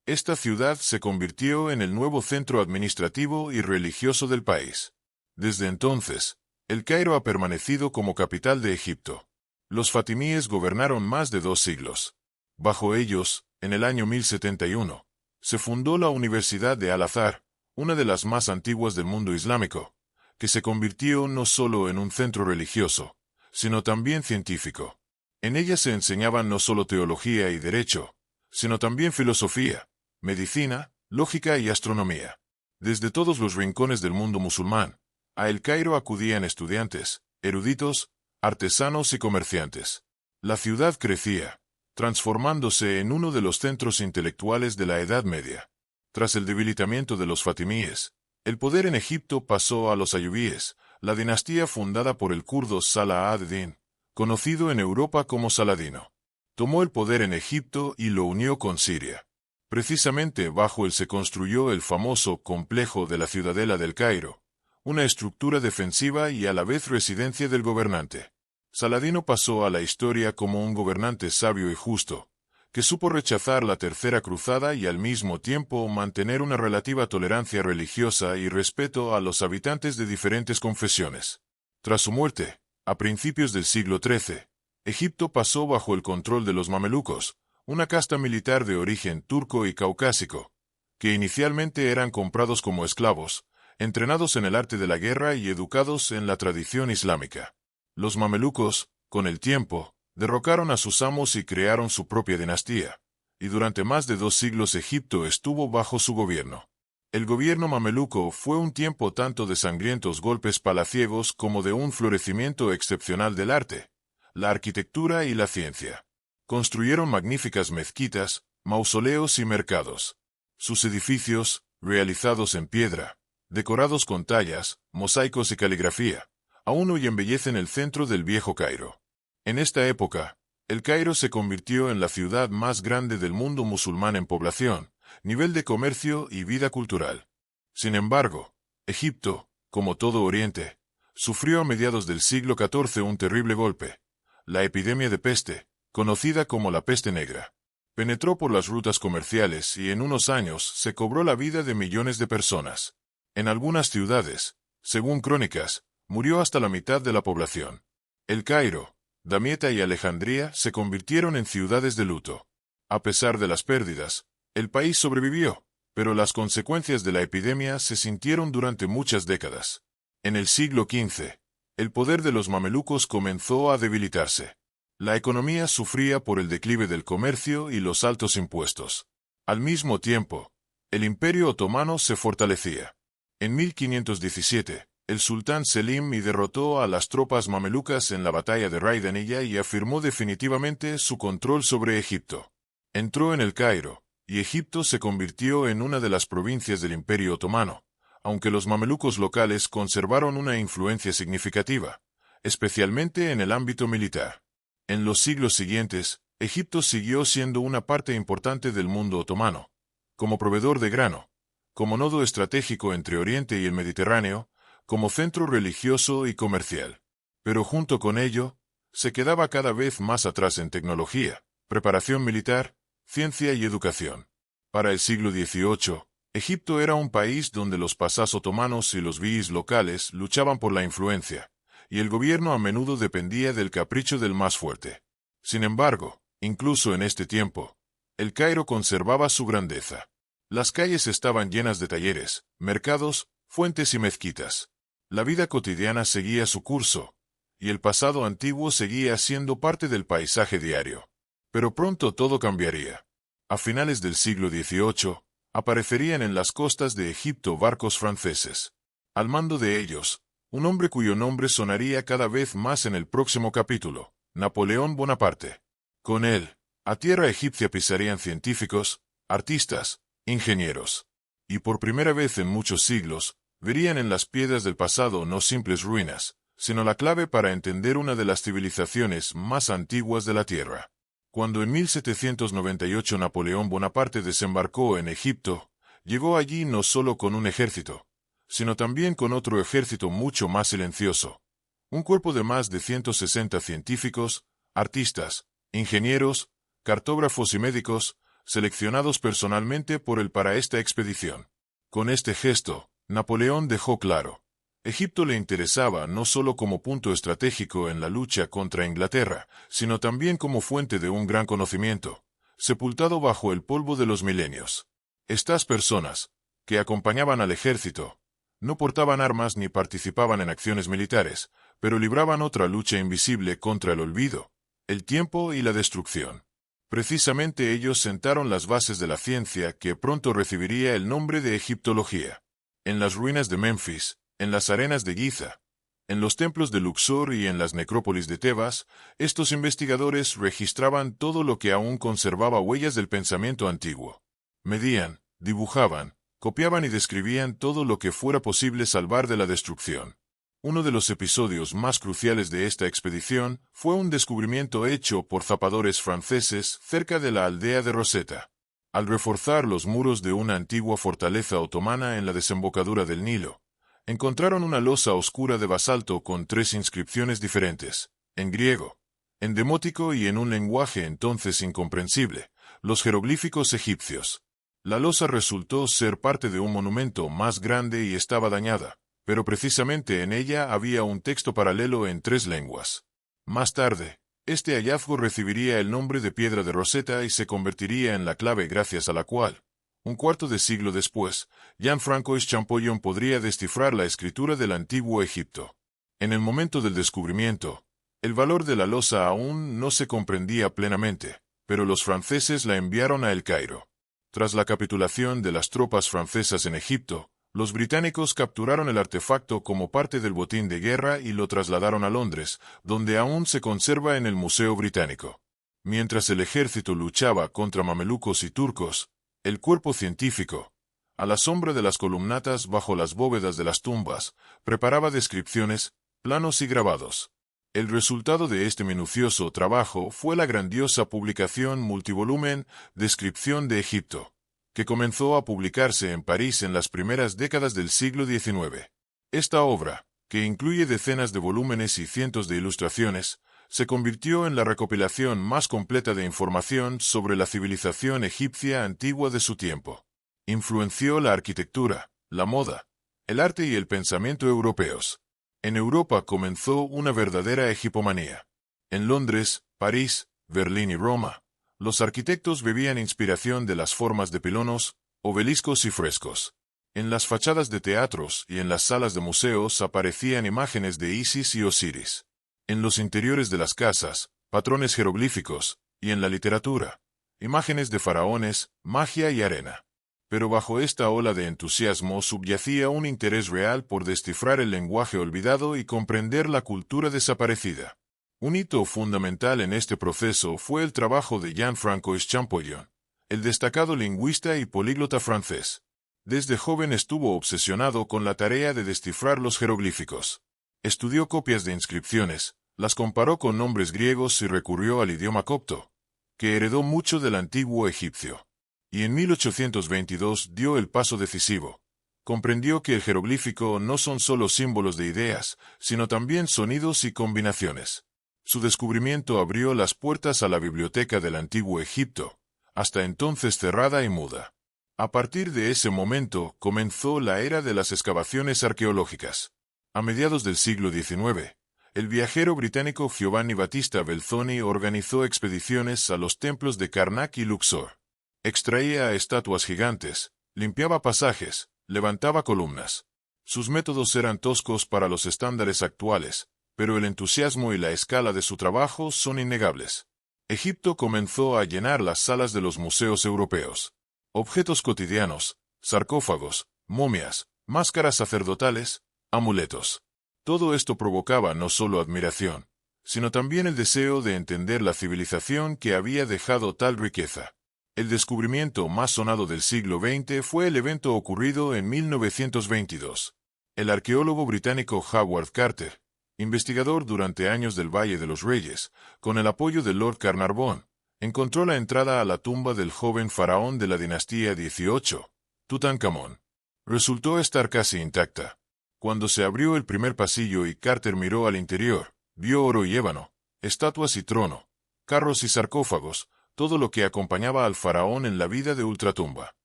Esta ciudad se convirtió en el nuevo centro administrativo y religioso del país. Desde entonces, El Cairo ha permanecido como capital de Egipto. Los fatimíes gobernaron más de 2 siglos. Bajo ellos, en el año 1071, se fundó la Universidad de Al-Azhar, una de las más antiguas del mundo islámico, que se convirtió no solo en un centro religioso, sino también científico. En ella se enseñaban no solo teología y derecho, sino también filosofía, medicina, lógica y astronomía. Desde todos los rincones del mundo musulmán, a El Cairo acudían estudiantes, eruditos, artesanos y comerciantes. La ciudad crecía, transformándose en uno de los centros intelectuales de la Edad Media. Tras el debilitamiento de los fatimíes, el poder en Egipto pasó a los ayubíes, la dinastía fundada por el kurdo Salah ad-Din, conocido en Europa como Saladino. Tomó el poder en Egipto y lo unió con Siria. Precisamente bajo él se construyó el famoso complejo de la Ciudadela del Cairo, una estructura defensiva y a la vez residencia del gobernante. Saladino pasó a la historia como un gobernante sabio y justo, que supo rechazar la Tercera Cruzada y al mismo tiempo mantener una relativa tolerancia religiosa y respeto a los habitantes de diferentes confesiones. Tras su muerte, a principios del siglo XIII, Egipto pasó bajo el control de los mamelucos, una casta militar de origen turco y caucásico, que inicialmente eran comprados como esclavos, entrenados en el arte de la guerra y educados en la tradición islámica. Los mamelucos, con el tiempo, derrocaron a sus amos y crearon su propia dinastía, y durante más de 2 siglos Egipto estuvo bajo su gobierno. El gobierno mameluco fue un tiempo tanto de sangrientos golpes palaciegos como de un florecimiento excepcional del arte, la arquitectura y la ciencia. Construyeron magníficas mezquitas, mausoleos y mercados. Sus edificios, realizados en piedra, decorados con tallas, mosaicos y caligrafía, aún hoy embellecen el centro del viejo Cairo. En esta época, El Cairo se convirtió en la ciudad más grande del mundo musulmán en población, nivel de comercio y vida cultural. Sin embargo, Egipto, como todo Oriente, sufrió a mediados del siglo XIV un terrible golpe. La epidemia de peste, conocida como la peste negra, penetró por las rutas comerciales y en unos años se cobró la vida de millones de personas. En algunas ciudades, según crónicas, murió hasta la mitad de la población. El Cairo, Damieta y Alejandría se convirtieron en ciudades de luto. A pesar de las pérdidas, el país sobrevivió, pero las consecuencias de la epidemia se sintieron durante muchas décadas. En el siglo XV, el poder de los mamelucos comenzó a debilitarse. La economía sufría por el declive del comercio y los altos impuestos. Al mismo tiempo, el Imperio Otomano se fortalecía. En 1517, el sultán Selim derrotó a las tropas mamelucas en la batalla de Raidaniyya y afirmó definitivamente su control sobre Egipto. Entró en El Cairo, y Egipto se convirtió en una de las provincias del Imperio Otomano, aunque los mamelucos locales conservaron una influencia significativa, especialmente en el ámbito militar. En los siglos siguientes, Egipto siguió siendo una parte importante del mundo otomano, como proveedor de grano, como nodo estratégico entre Oriente y el Mediterráneo, como centro religioso y comercial. Pero junto con ello, se quedaba cada vez más atrás en tecnología, preparación militar, ciencia y educación. Para el siglo XVIII, Egipto era un país donde los pasás otomanos y los beys locales luchaban por la influencia, y el gobierno a menudo dependía del capricho del más fuerte. Sin embargo, incluso en este tiempo, El Cairo conservaba su grandeza. Las calles estaban llenas de talleres, mercados, fuentes y mezquitas. La vida cotidiana seguía su curso, y el pasado antiguo seguía siendo parte del paisaje diario. Pero pronto todo cambiaría. A finales del siglo XVIII, aparecerían en las costas de Egipto barcos franceses. Al mando de ellos, un hombre cuyo nombre sonaría cada vez más en el próximo capítulo, Napoleón Bonaparte. Con él, a tierra egipcia pisarían científicos, artistas, ingenieros. Y por primera vez en muchos siglos, verían en las piedras del pasado no simples ruinas, sino la clave para entender una de las civilizaciones más antiguas de la Tierra. Cuando en 1798 Napoleón Bonaparte desembarcó en Egipto, llegó allí no solo con un ejército, sino también con otro ejército mucho más silencioso. Un cuerpo de más de 160 científicos, artistas, ingenieros, cartógrafos y médicos, seleccionados personalmente por él para esta expedición. Con este gesto, Napoleón dejó claro: Egipto le interesaba no solo como punto estratégico en la lucha contra Inglaterra, sino también como fuente de un gran conocimiento, sepultado bajo el polvo de los milenios. Estas personas, que acompañaban al ejército, no portaban armas ni participaban en acciones militares, pero libraban otra lucha invisible contra el olvido, el tiempo y la destrucción. Precisamente ellos sentaron las bases de la ciencia que pronto recibiría el nombre de egiptología. En las ruinas de Memphis, en las arenas de Giza, en los templos de Luxor y en las necrópolis de Tebas, estos investigadores registraban todo lo que aún conservaba huellas del pensamiento antiguo. Medían, dibujaban, copiaban y describían todo lo que fuera posible salvar de la destrucción. Uno de los episodios más cruciales de esta expedición fue un descubrimiento hecho por zapadores franceses cerca de la aldea de Rosetta. Al reforzar los muros de una antigua fortaleza otomana en la desembocadura del Nilo, encontraron una losa oscura de basalto con 3 inscripciones diferentes, en griego, en demótico y en un lenguaje entonces incomprensible, los jeroglíficos egipcios. La losa resultó ser parte de un monumento más grande y estaba dañada, pero precisamente en ella había un texto paralelo en 3 lenguas. Más tarde, este hallazgo recibiría el nombre de Piedra de Rosetta y se convertiría en la clave gracias a la cual, un cuarto de siglo después, Jean-François Champollion podría descifrar la escritura del antiguo Egipto. En el momento del descubrimiento, el valor de la losa aún no se comprendía plenamente, pero los franceses la enviaron a El Cairo. Tras la capitulación de las tropas francesas en Egipto, los británicos capturaron el artefacto como parte del botín de guerra y lo trasladaron a Londres, donde aún se conserva en el Museo Británico. Mientras el ejército luchaba contra mamelucos y turcos, el cuerpo científico, a la sombra de las columnatas bajo las bóvedas de las tumbas, preparaba descripciones, planos y grabados. El resultado de este minucioso trabajo fue la grandiosa publicación multivolumen Descripción de Egipto, que comenzó a publicarse en París en las primeras décadas del siglo XIX. Esta obra, que incluye decenas de volúmenes y cientos de ilustraciones, se convirtió en la recopilación más completa de información sobre la civilización egipcia antigua de su tiempo. Influenció la arquitectura, la moda, el arte y el pensamiento europeos. En Europa comenzó una verdadera egipomanía. En Londres, París, Berlín y Roma, los arquitectos bebían inspiración de las formas de pilonos, obeliscos y frescos. En las fachadas de teatros y en las salas de museos aparecían imágenes de Isis y Osiris. En los interiores de las casas, patrones jeroglíficos, y en la literatura, imágenes de faraones, magia y arena. Pero bajo esta ola de entusiasmo subyacía un interés real por descifrar el lenguaje olvidado y comprender la cultura desaparecida. Un hito fundamental en este proceso fue el trabajo de Jean-François Champollion, el destacado lingüista y políglota francés. Desde joven estuvo obsesionado con la tarea de descifrar los jeroglíficos. Estudió copias de inscripciones, las comparó con nombres griegos y recurrió al idioma copto, que heredó mucho del antiguo egipcio. Y en 1822 dio el paso decisivo. Comprendió que el jeroglífico no son solo símbolos de ideas, sino también sonidos y combinaciones. Su descubrimiento abrió las puertas a la biblioteca del antiguo Egipto, hasta entonces cerrada y muda. A partir de ese momento comenzó la era de las excavaciones arqueológicas. A mediados del siglo XIX, el viajero británico Giovanni Battista Belzoni organizó expediciones a los templos de Karnak y Luxor. Extraía estatuas gigantes, limpiaba pasajes, levantaba columnas. Sus métodos eran toscos para los estándares actuales, pero el entusiasmo y la escala de su trabajo son innegables. Egipto comenzó a llenar las salas de los museos europeos. Objetos cotidianos, sarcófagos, momias, máscaras sacerdotales, amuletos. Todo esto provocaba no solo admiración, sino también el deseo de entender la civilización que había dejado tal riqueza. El descubrimiento más sonado del siglo XX fue el evento ocurrido en 1922. El arqueólogo británico Howard Carter, investigador durante años del Valle de los Reyes, con el apoyo de Lord Carnarvon, encontró la entrada a la tumba del joven faraón de la dinastía XVIII, Tutankamón. Resultó estar casi intacta. Cuando se abrió el primer pasillo y Carter miró al interior, vio oro y ébano, estatuas y trono, carros y sarcófagos, todo lo que acompañaba al faraón en la vida de ultratumba.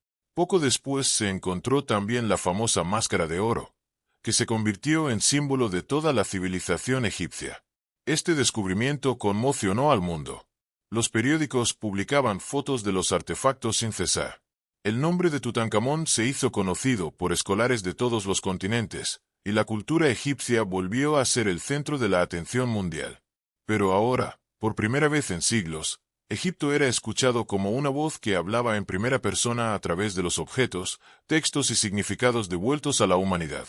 Poco después se encontró también la famosa máscara de oro, que se convirtió en símbolo de toda la civilización egipcia. Este descubrimiento conmocionó al mundo. Los periódicos publicaban fotos de los artefactos sin cesar. El nombre de Tutankamón se hizo conocido por escolares de todos los continentes, y la cultura egipcia volvió a ser el centro de la atención mundial. Pero ahora, por primera vez en siglos, Egipto era escuchado como una voz que hablaba en primera persona a través de los objetos, textos y significados devueltos a la humanidad.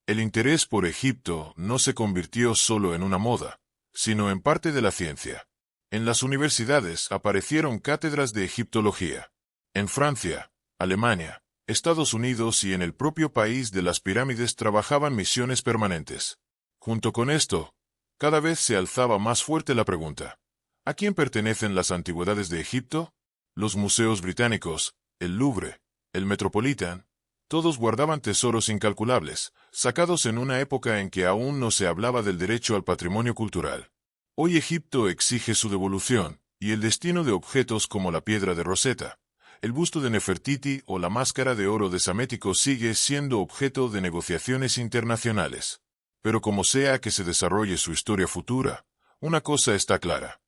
El interés por Egipto no se convirtió solo en una moda, sino en parte de la ciencia. En las universidades aparecieron cátedras de egiptología. En Francia, Alemania, Estados Unidos y en el propio país de las pirámides trabajaban misiones permanentes. Junto con esto, cada vez se alzaba más fuerte la pregunta: ¿a quién pertenecen las antigüedades de Egipto? Los museos británicos, el Louvre, el Metropolitan, todos guardaban tesoros incalculables, sacados en una época en que aún no se hablaba del derecho al patrimonio cultural. Hoy Egipto exige su devolución, y el destino de objetos como la piedra de Rosetta, el busto de Nefertiti o la máscara de oro de Psamético sigue siendo objeto de negociaciones internacionales. Pero como sea que se desarrolle su historia futura, una cosa está clara.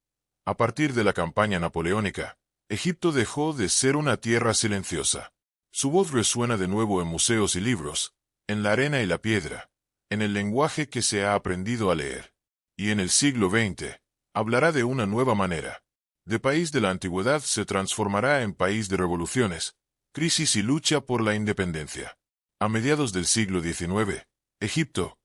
A partir de la campaña napoleónica, Egipto dejó de ser una tierra silenciosa. Su voz resuena de nuevo en museos y libros, en la arena y la piedra, en el lenguaje que se ha aprendido a leer. Y en el siglo XX, hablará de una nueva manera. De país de la antigüedad se transformará en país de revoluciones, crisis y lucha por la independencia. A mediados del siglo XIX, Egipto,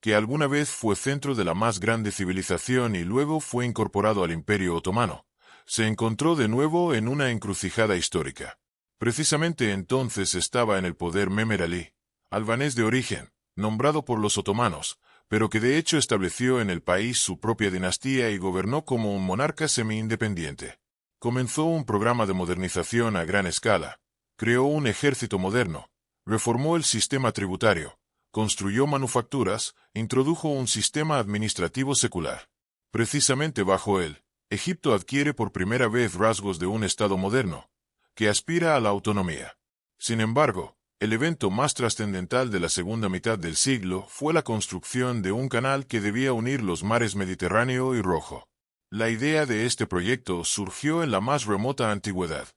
que alguna vez fue centro de la más grande civilización y luego fue incorporado al Imperio Otomano, se encontró de nuevo en una encrucijada histórica. Precisamente entonces estaba en el poder Mehmed Ali, albanés de origen, nombrado por los otomanos, pero que de hecho estableció en el país su propia dinastía y gobernó como un monarca semi-independiente. Comenzó un programa de modernización a gran escala, creó un ejército moderno, reformó el sistema tributario, construyó manufacturas, introdujo un sistema administrativo secular. Precisamente bajo él, Egipto adquiere por primera vez rasgos de un Estado moderno, que aspira a la autonomía. Sin embargo, el evento más trascendental de la segunda mitad del siglo fue la construcción de un canal que debía unir los mares Mediterráneo y Rojo. La idea de este proyecto surgió en la más remota antigüedad.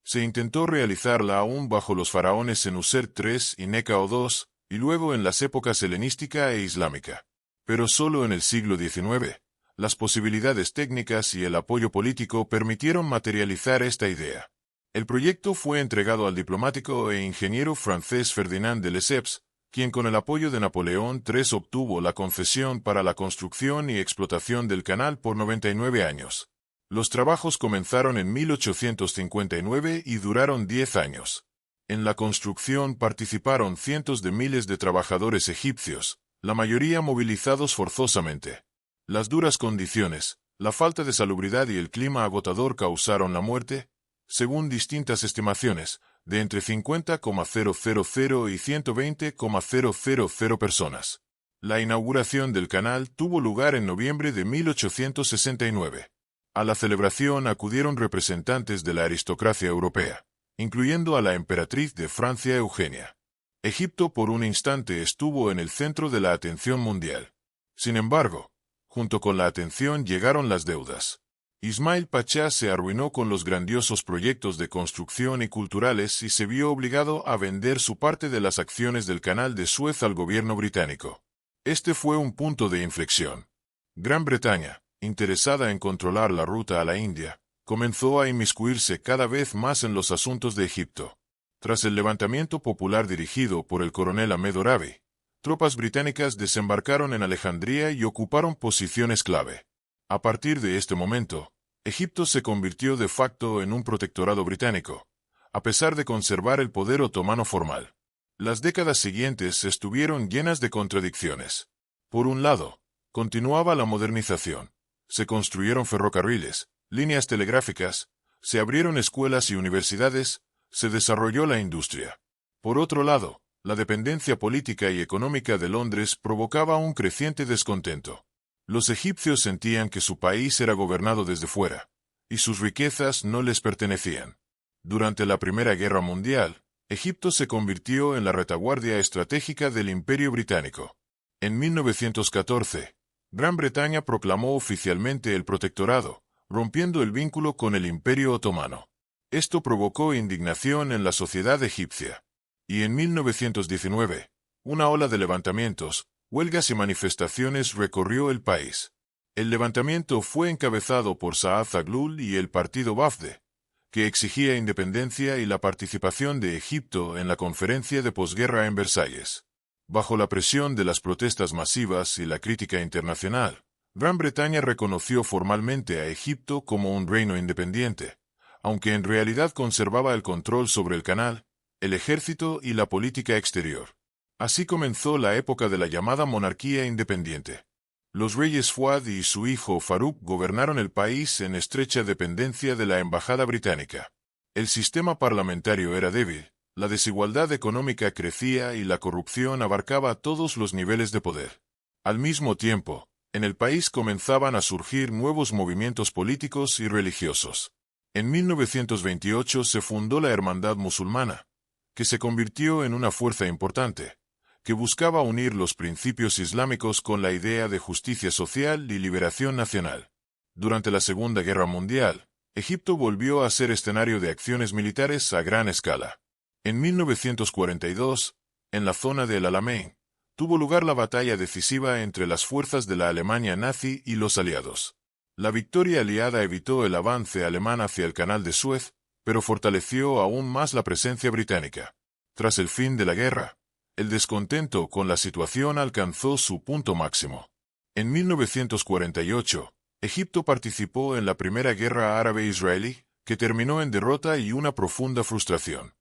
Se intentó realizarla aún bajo los faraones Senusert III y Necao II, y luego en las épocas helenística e islámica. Pero solo en el siglo XIX, las posibilidades técnicas y el apoyo político permitieron materializar esta idea. El proyecto fue entregado al diplomático e ingeniero francés Ferdinand de Lesseps, quien con el apoyo de Napoleón III obtuvo la concesión para la construcción y explotación del canal por 99 años. Los trabajos comenzaron en 1859 y duraron 10 años. En la construcción participaron cientos de miles de trabajadores egipcios, la mayoría movilizados forzosamente. Las duras condiciones, la falta de salubridad y el clima agotador causaron la muerte, según distintas estimaciones, de entre 50,000 y 120,000 personas. La inauguración del canal tuvo lugar en noviembre de 1869. A la celebración acudieron representantes de la aristocracia europea, incluyendo a la emperatriz de Francia Eugenia. Egipto por un instante estuvo en el centro de la atención mundial. Sin embargo, junto con la atención llegaron las deudas. Ismail Pachá se arruinó con los grandiosos proyectos de construcción y culturales y se vio obligado a vender su parte de las acciones del Canal de Suez al gobierno británico. Este fue un punto de inflexión. Gran Bretaña, interesada en controlar la ruta a la India, comenzó a inmiscuirse cada vez más en los asuntos de Egipto. Tras el levantamiento popular dirigido por el coronel Ahmed Orabi, tropas británicas desembarcaron en Alejandría y ocuparon posiciones clave. A partir de este momento, Egipto se convirtió de facto en un protectorado británico, a pesar de conservar el poder otomano formal. Las décadas siguientes estuvieron llenas de contradicciones. Por un lado, continuaba la modernización. Se construyeron ferrocarriles, líneas telegráficas, se abrieron escuelas y universidades, se desarrolló la industria. Por otro lado, la dependencia política y económica de Londres provocaba un creciente descontento. Los egipcios sentían que su país era gobernado desde fuera, y sus riquezas no les pertenecían. Durante la Primera Guerra Mundial, Egipto se convirtió en la retaguardia estratégica del Imperio Británico. En 1914, Gran Bretaña proclamó oficialmente el protectorado, rompiendo el vínculo con el Imperio Otomano. Esto provocó indignación en la sociedad egipcia. Y en 1919, una ola de levantamientos, huelgas y manifestaciones recorrió el país. El levantamiento fue encabezado por Saad Zaghloul y el partido Wafd, que exigía independencia y la participación de Egipto en la conferencia de posguerra en Versalles. Bajo la presión de las protestas masivas y la crítica internacional, Gran Bretaña reconoció formalmente a Egipto como un reino independiente, aunque en realidad conservaba el control sobre el canal, el ejército y la política exterior. Así comenzó la época de la llamada monarquía independiente. Los reyes Fuad y su hijo Farouk gobernaron el país en estrecha dependencia de la embajada británica. El sistema parlamentario era débil, la desigualdad económica crecía y la corrupción abarcaba todos los niveles de poder. Al mismo tiempo, en el país comenzaban a surgir nuevos movimientos políticos y religiosos. En 1928 se fundó la Hermandad Musulmana, que se convirtió en una fuerza importante, que buscaba unir los principios islámicos con la idea de justicia social y liberación nacional. Durante la Segunda Guerra Mundial, Egipto volvió a ser escenario de acciones militares a gran escala. En 1942, en la zona del Alamein, tuvo lugar la batalla decisiva entre las fuerzas de la Alemania nazi y los aliados. La victoria aliada evitó el avance alemán hacia el Canal de Suez, pero fortaleció aún más la presencia británica. Tras el fin de la guerra, el descontento con la situación alcanzó su punto máximo. En 1948, Egipto participó en la Primera Guerra Árabe-Israelí, que terminó en derrota y una profunda frustración.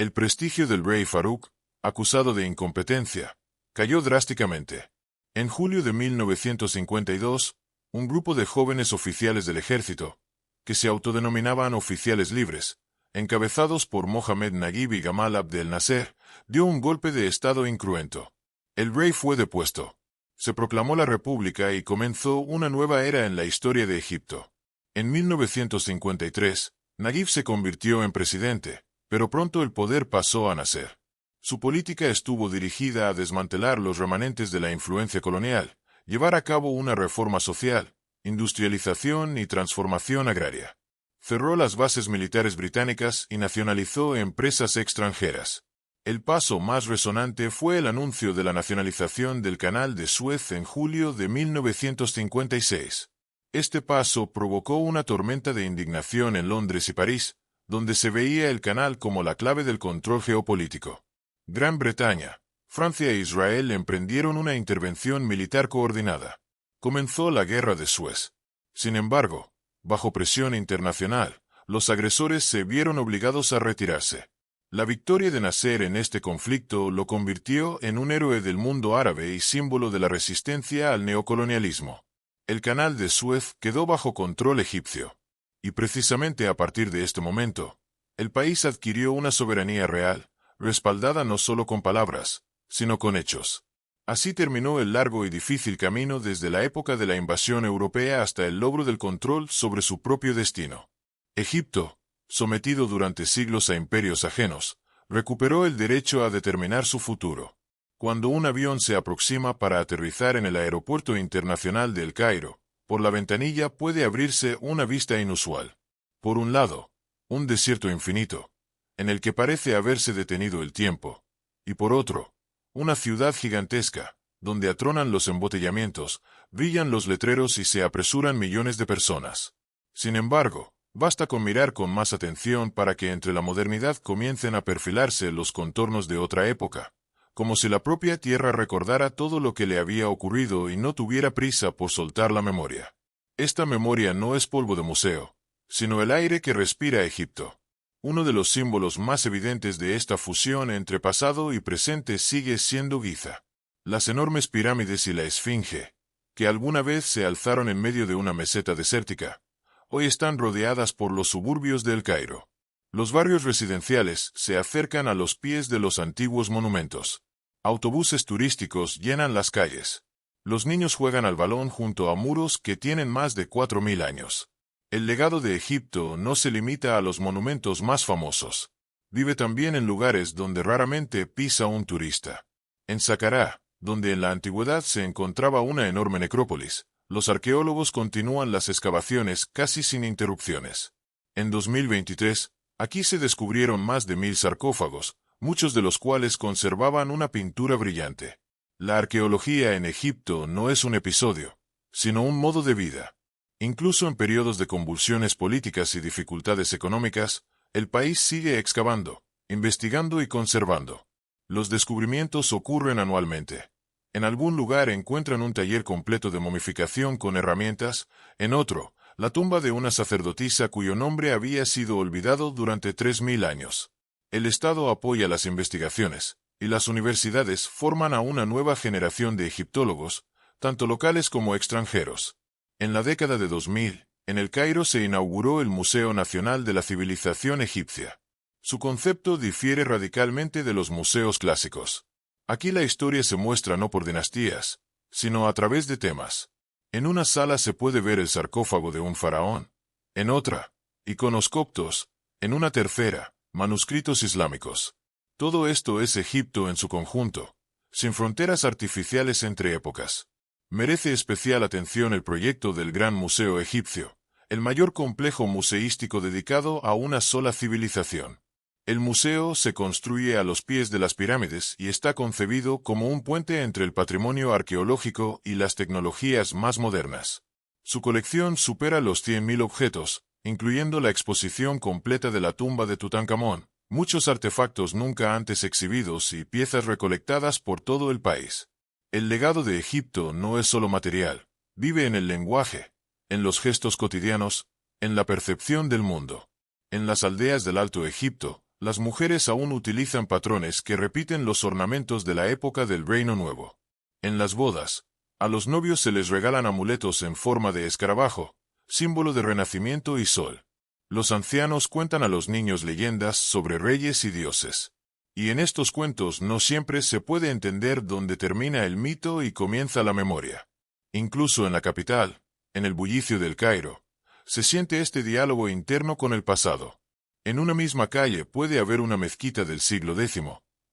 El prestigio del rey Farouk, acusado de incompetencia, cayó drásticamente. En julio de 1952, un grupo de jóvenes oficiales del ejército, que se autodenominaban oficiales libres, encabezados por Mohamed Naguib y Gamal Abdel Nasser, dio un golpe de estado incruento. El rey fue depuesto. Se proclamó la república y comenzó una nueva era en la historia de Egipto. En 1953, Naguib se convirtió en presidente, pero pronto el poder pasó a Nasser. Su política estuvo dirigida a desmantelar los remanentes de la influencia colonial, llevar a cabo una reforma social, industrialización y transformación agraria. Cerró las bases militares británicas y nacionalizó empresas extranjeras. El paso más resonante fue el anuncio de la nacionalización del Canal de Suez en julio de 1956. Este paso provocó una tormenta de indignación en Londres y París, donde se veía el canal como la clave del control geopolítico. Gran Bretaña, Francia e Israel emprendieron una intervención militar coordinada. Comenzó la Guerra de Suez. Sin embargo, Bajo presión internacional, los agresores se vieron obligados a retirarse. La victoria de Nasser en este conflicto lo convirtió en un héroe del mundo árabe y símbolo de la resistencia al neocolonialismo. El canal de Suez quedó bajo control egipcio. Y precisamente a partir de este momento, el país adquirió una soberanía real, respaldada no solo con palabras, sino con hechos. Así terminó el largo y difícil camino desde la época de la invasión europea hasta el logro del control sobre su propio destino. Egipto, sometido durante siglos a imperios ajenos, recuperó el derecho a determinar su futuro. Cuando un avión se aproxima para aterrizar en el aeropuerto internacional de El Cairo, por la ventanilla puede abrirse una vista inusual. Por un lado, un desierto infinito, en el que parece haberse detenido el tiempo, y por otro, una ciudad gigantesca, donde atronan los embotellamientos, brillan los letreros y se apresuran millones de personas. Sin embargo, basta con mirar con más atención para que entre la modernidad comiencen a perfilarse los contornos de otra época, como si la propia tierra recordara todo lo que le había ocurrido y no tuviera prisa por soltar la memoria. Esta memoria no es polvo de museo, sino el aire que respira Egipto. Uno de los símbolos más evidentes de esta fusión entre pasado y presente sigue siendo Giza. Las enormes pirámides y la Esfinge, que alguna vez se alzaron en medio de una meseta desértica, hoy están rodeadas por los suburbios de El Cairo. Los barrios residenciales se acercan a los pies de los antiguos monumentos. Autobuses turísticos llenan las calles. Los niños juegan al balón junto a muros que tienen más de 4000 años. El legado de Egipto no se limita a los monumentos más famosos. Vive también en lugares donde raramente pisa un turista. En Saqqara, donde en la antigüedad se encontraba una enorme necrópolis, los arqueólogos continúan las excavaciones casi sin interrupciones. En 2023, aquí se descubrieron más de 1000 sarcófagos, muchos de los cuales conservaban una pintura brillante. La arqueología en Egipto no es un episodio, sino un modo de vida. Incluso en periodos de convulsiones políticas y dificultades económicas, el país sigue excavando, investigando y conservando. Los descubrimientos ocurren anualmente. En algún lugar encuentran un taller completo de momificación con herramientas, en otro, la tumba de una sacerdotisa cuyo nombre había sido olvidado durante 3000 años. El Estado apoya las investigaciones, y las universidades forman a una nueva generación de egiptólogos, tanto locales como extranjeros. En la década de 2000, en El Cairo se inauguró el Museo Nacional de la Civilización Egipcia. Su concepto difiere radicalmente de los museos clásicos. Aquí la historia se muestra no por dinastías, sino a través de temas. En una sala se puede ver el sarcófago de un faraón, en otra, iconos coptos, en una tercera, manuscritos islámicos. Todo esto es Egipto en su conjunto, sin fronteras artificiales entre épocas. Merece especial atención el proyecto del Gran Museo Egipcio, el mayor complejo museístico dedicado a una sola civilización. El museo se construye a los pies de las pirámides y está concebido como un puente entre el patrimonio arqueológico y las tecnologías más modernas. Su colección supera los 100.000 objetos, incluyendo la exposición completa de la tumba de Tutankamón, muchos artefactos nunca antes exhibidos y piezas recolectadas por todo el país. El legado de Egipto no es solo material, vive en el lenguaje, en los gestos cotidianos, en la percepción del mundo. En las aldeas del Alto Egipto, las mujeres aún utilizan patrones que repiten los ornamentos de la época del Reino Nuevo. En las bodas, a los novios se les regalan amuletos en forma de escarabajo, símbolo de renacimiento y sol. Los ancianos cuentan a los niños leyendas sobre reyes y dioses. Y en estos cuentos no siempre se puede entender dónde termina el mito y comienza la memoria. Incluso en la capital, en el bullicio del Cairo, se siente este diálogo interno con el pasado. En una misma calle puede haber una mezquita del siglo X,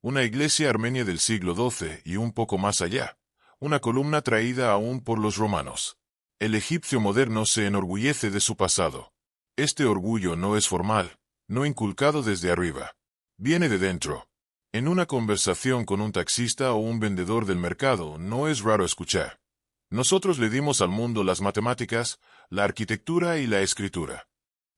una iglesia armenia del siglo XII y un poco más allá, una columna traída aún por los romanos. El egipcio moderno se enorgullece de su pasado. Este orgullo no es formal, no inculcado desde arriba. Viene de dentro. En una conversación con un taxista o un vendedor del mercado no es raro escuchar: nosotros le dimos al mundo las matemáticas, la arquitectura y la escritura.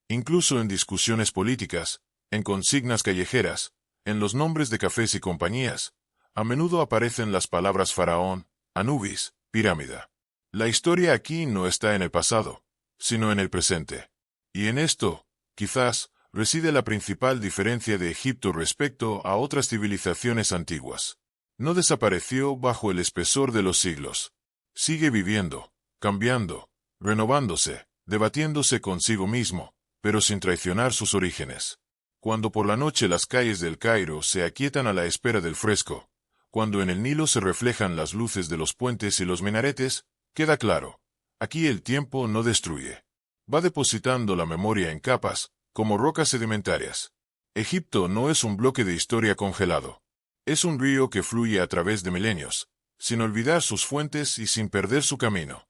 Incluso en discusiones políticas, en consignas callejeras, en los nombres de cafés y compañías, a menudo aparecen las palabras faraón, Anubis, pirámide. La historia aquí no está en el pasado, sino en el presente. Y en esto, quizás, reside la principal diferencia de Egipto respecto a otras civilizaciones antiguas. No desapareció bajo el espesor de los siglos. Sigue viviendo, cambiando, renovándose, debatiéndose consigo mismo, pero sin traicionar sus orígenes. Cuando por la noche las calles del Cairo se aquietan a la espera del fresco, cuando en el Nilo se reflejan las luces de los puentes y los minaretes, queda claro, aquí el tiempo no destruye. Va depositando la memoria en capas, como rocas sedimentarias. Egipto no es un bloque de historia congelado. Es un río que fluye a través de milenios, sin olvidar sus fuentes y sin perder su camino.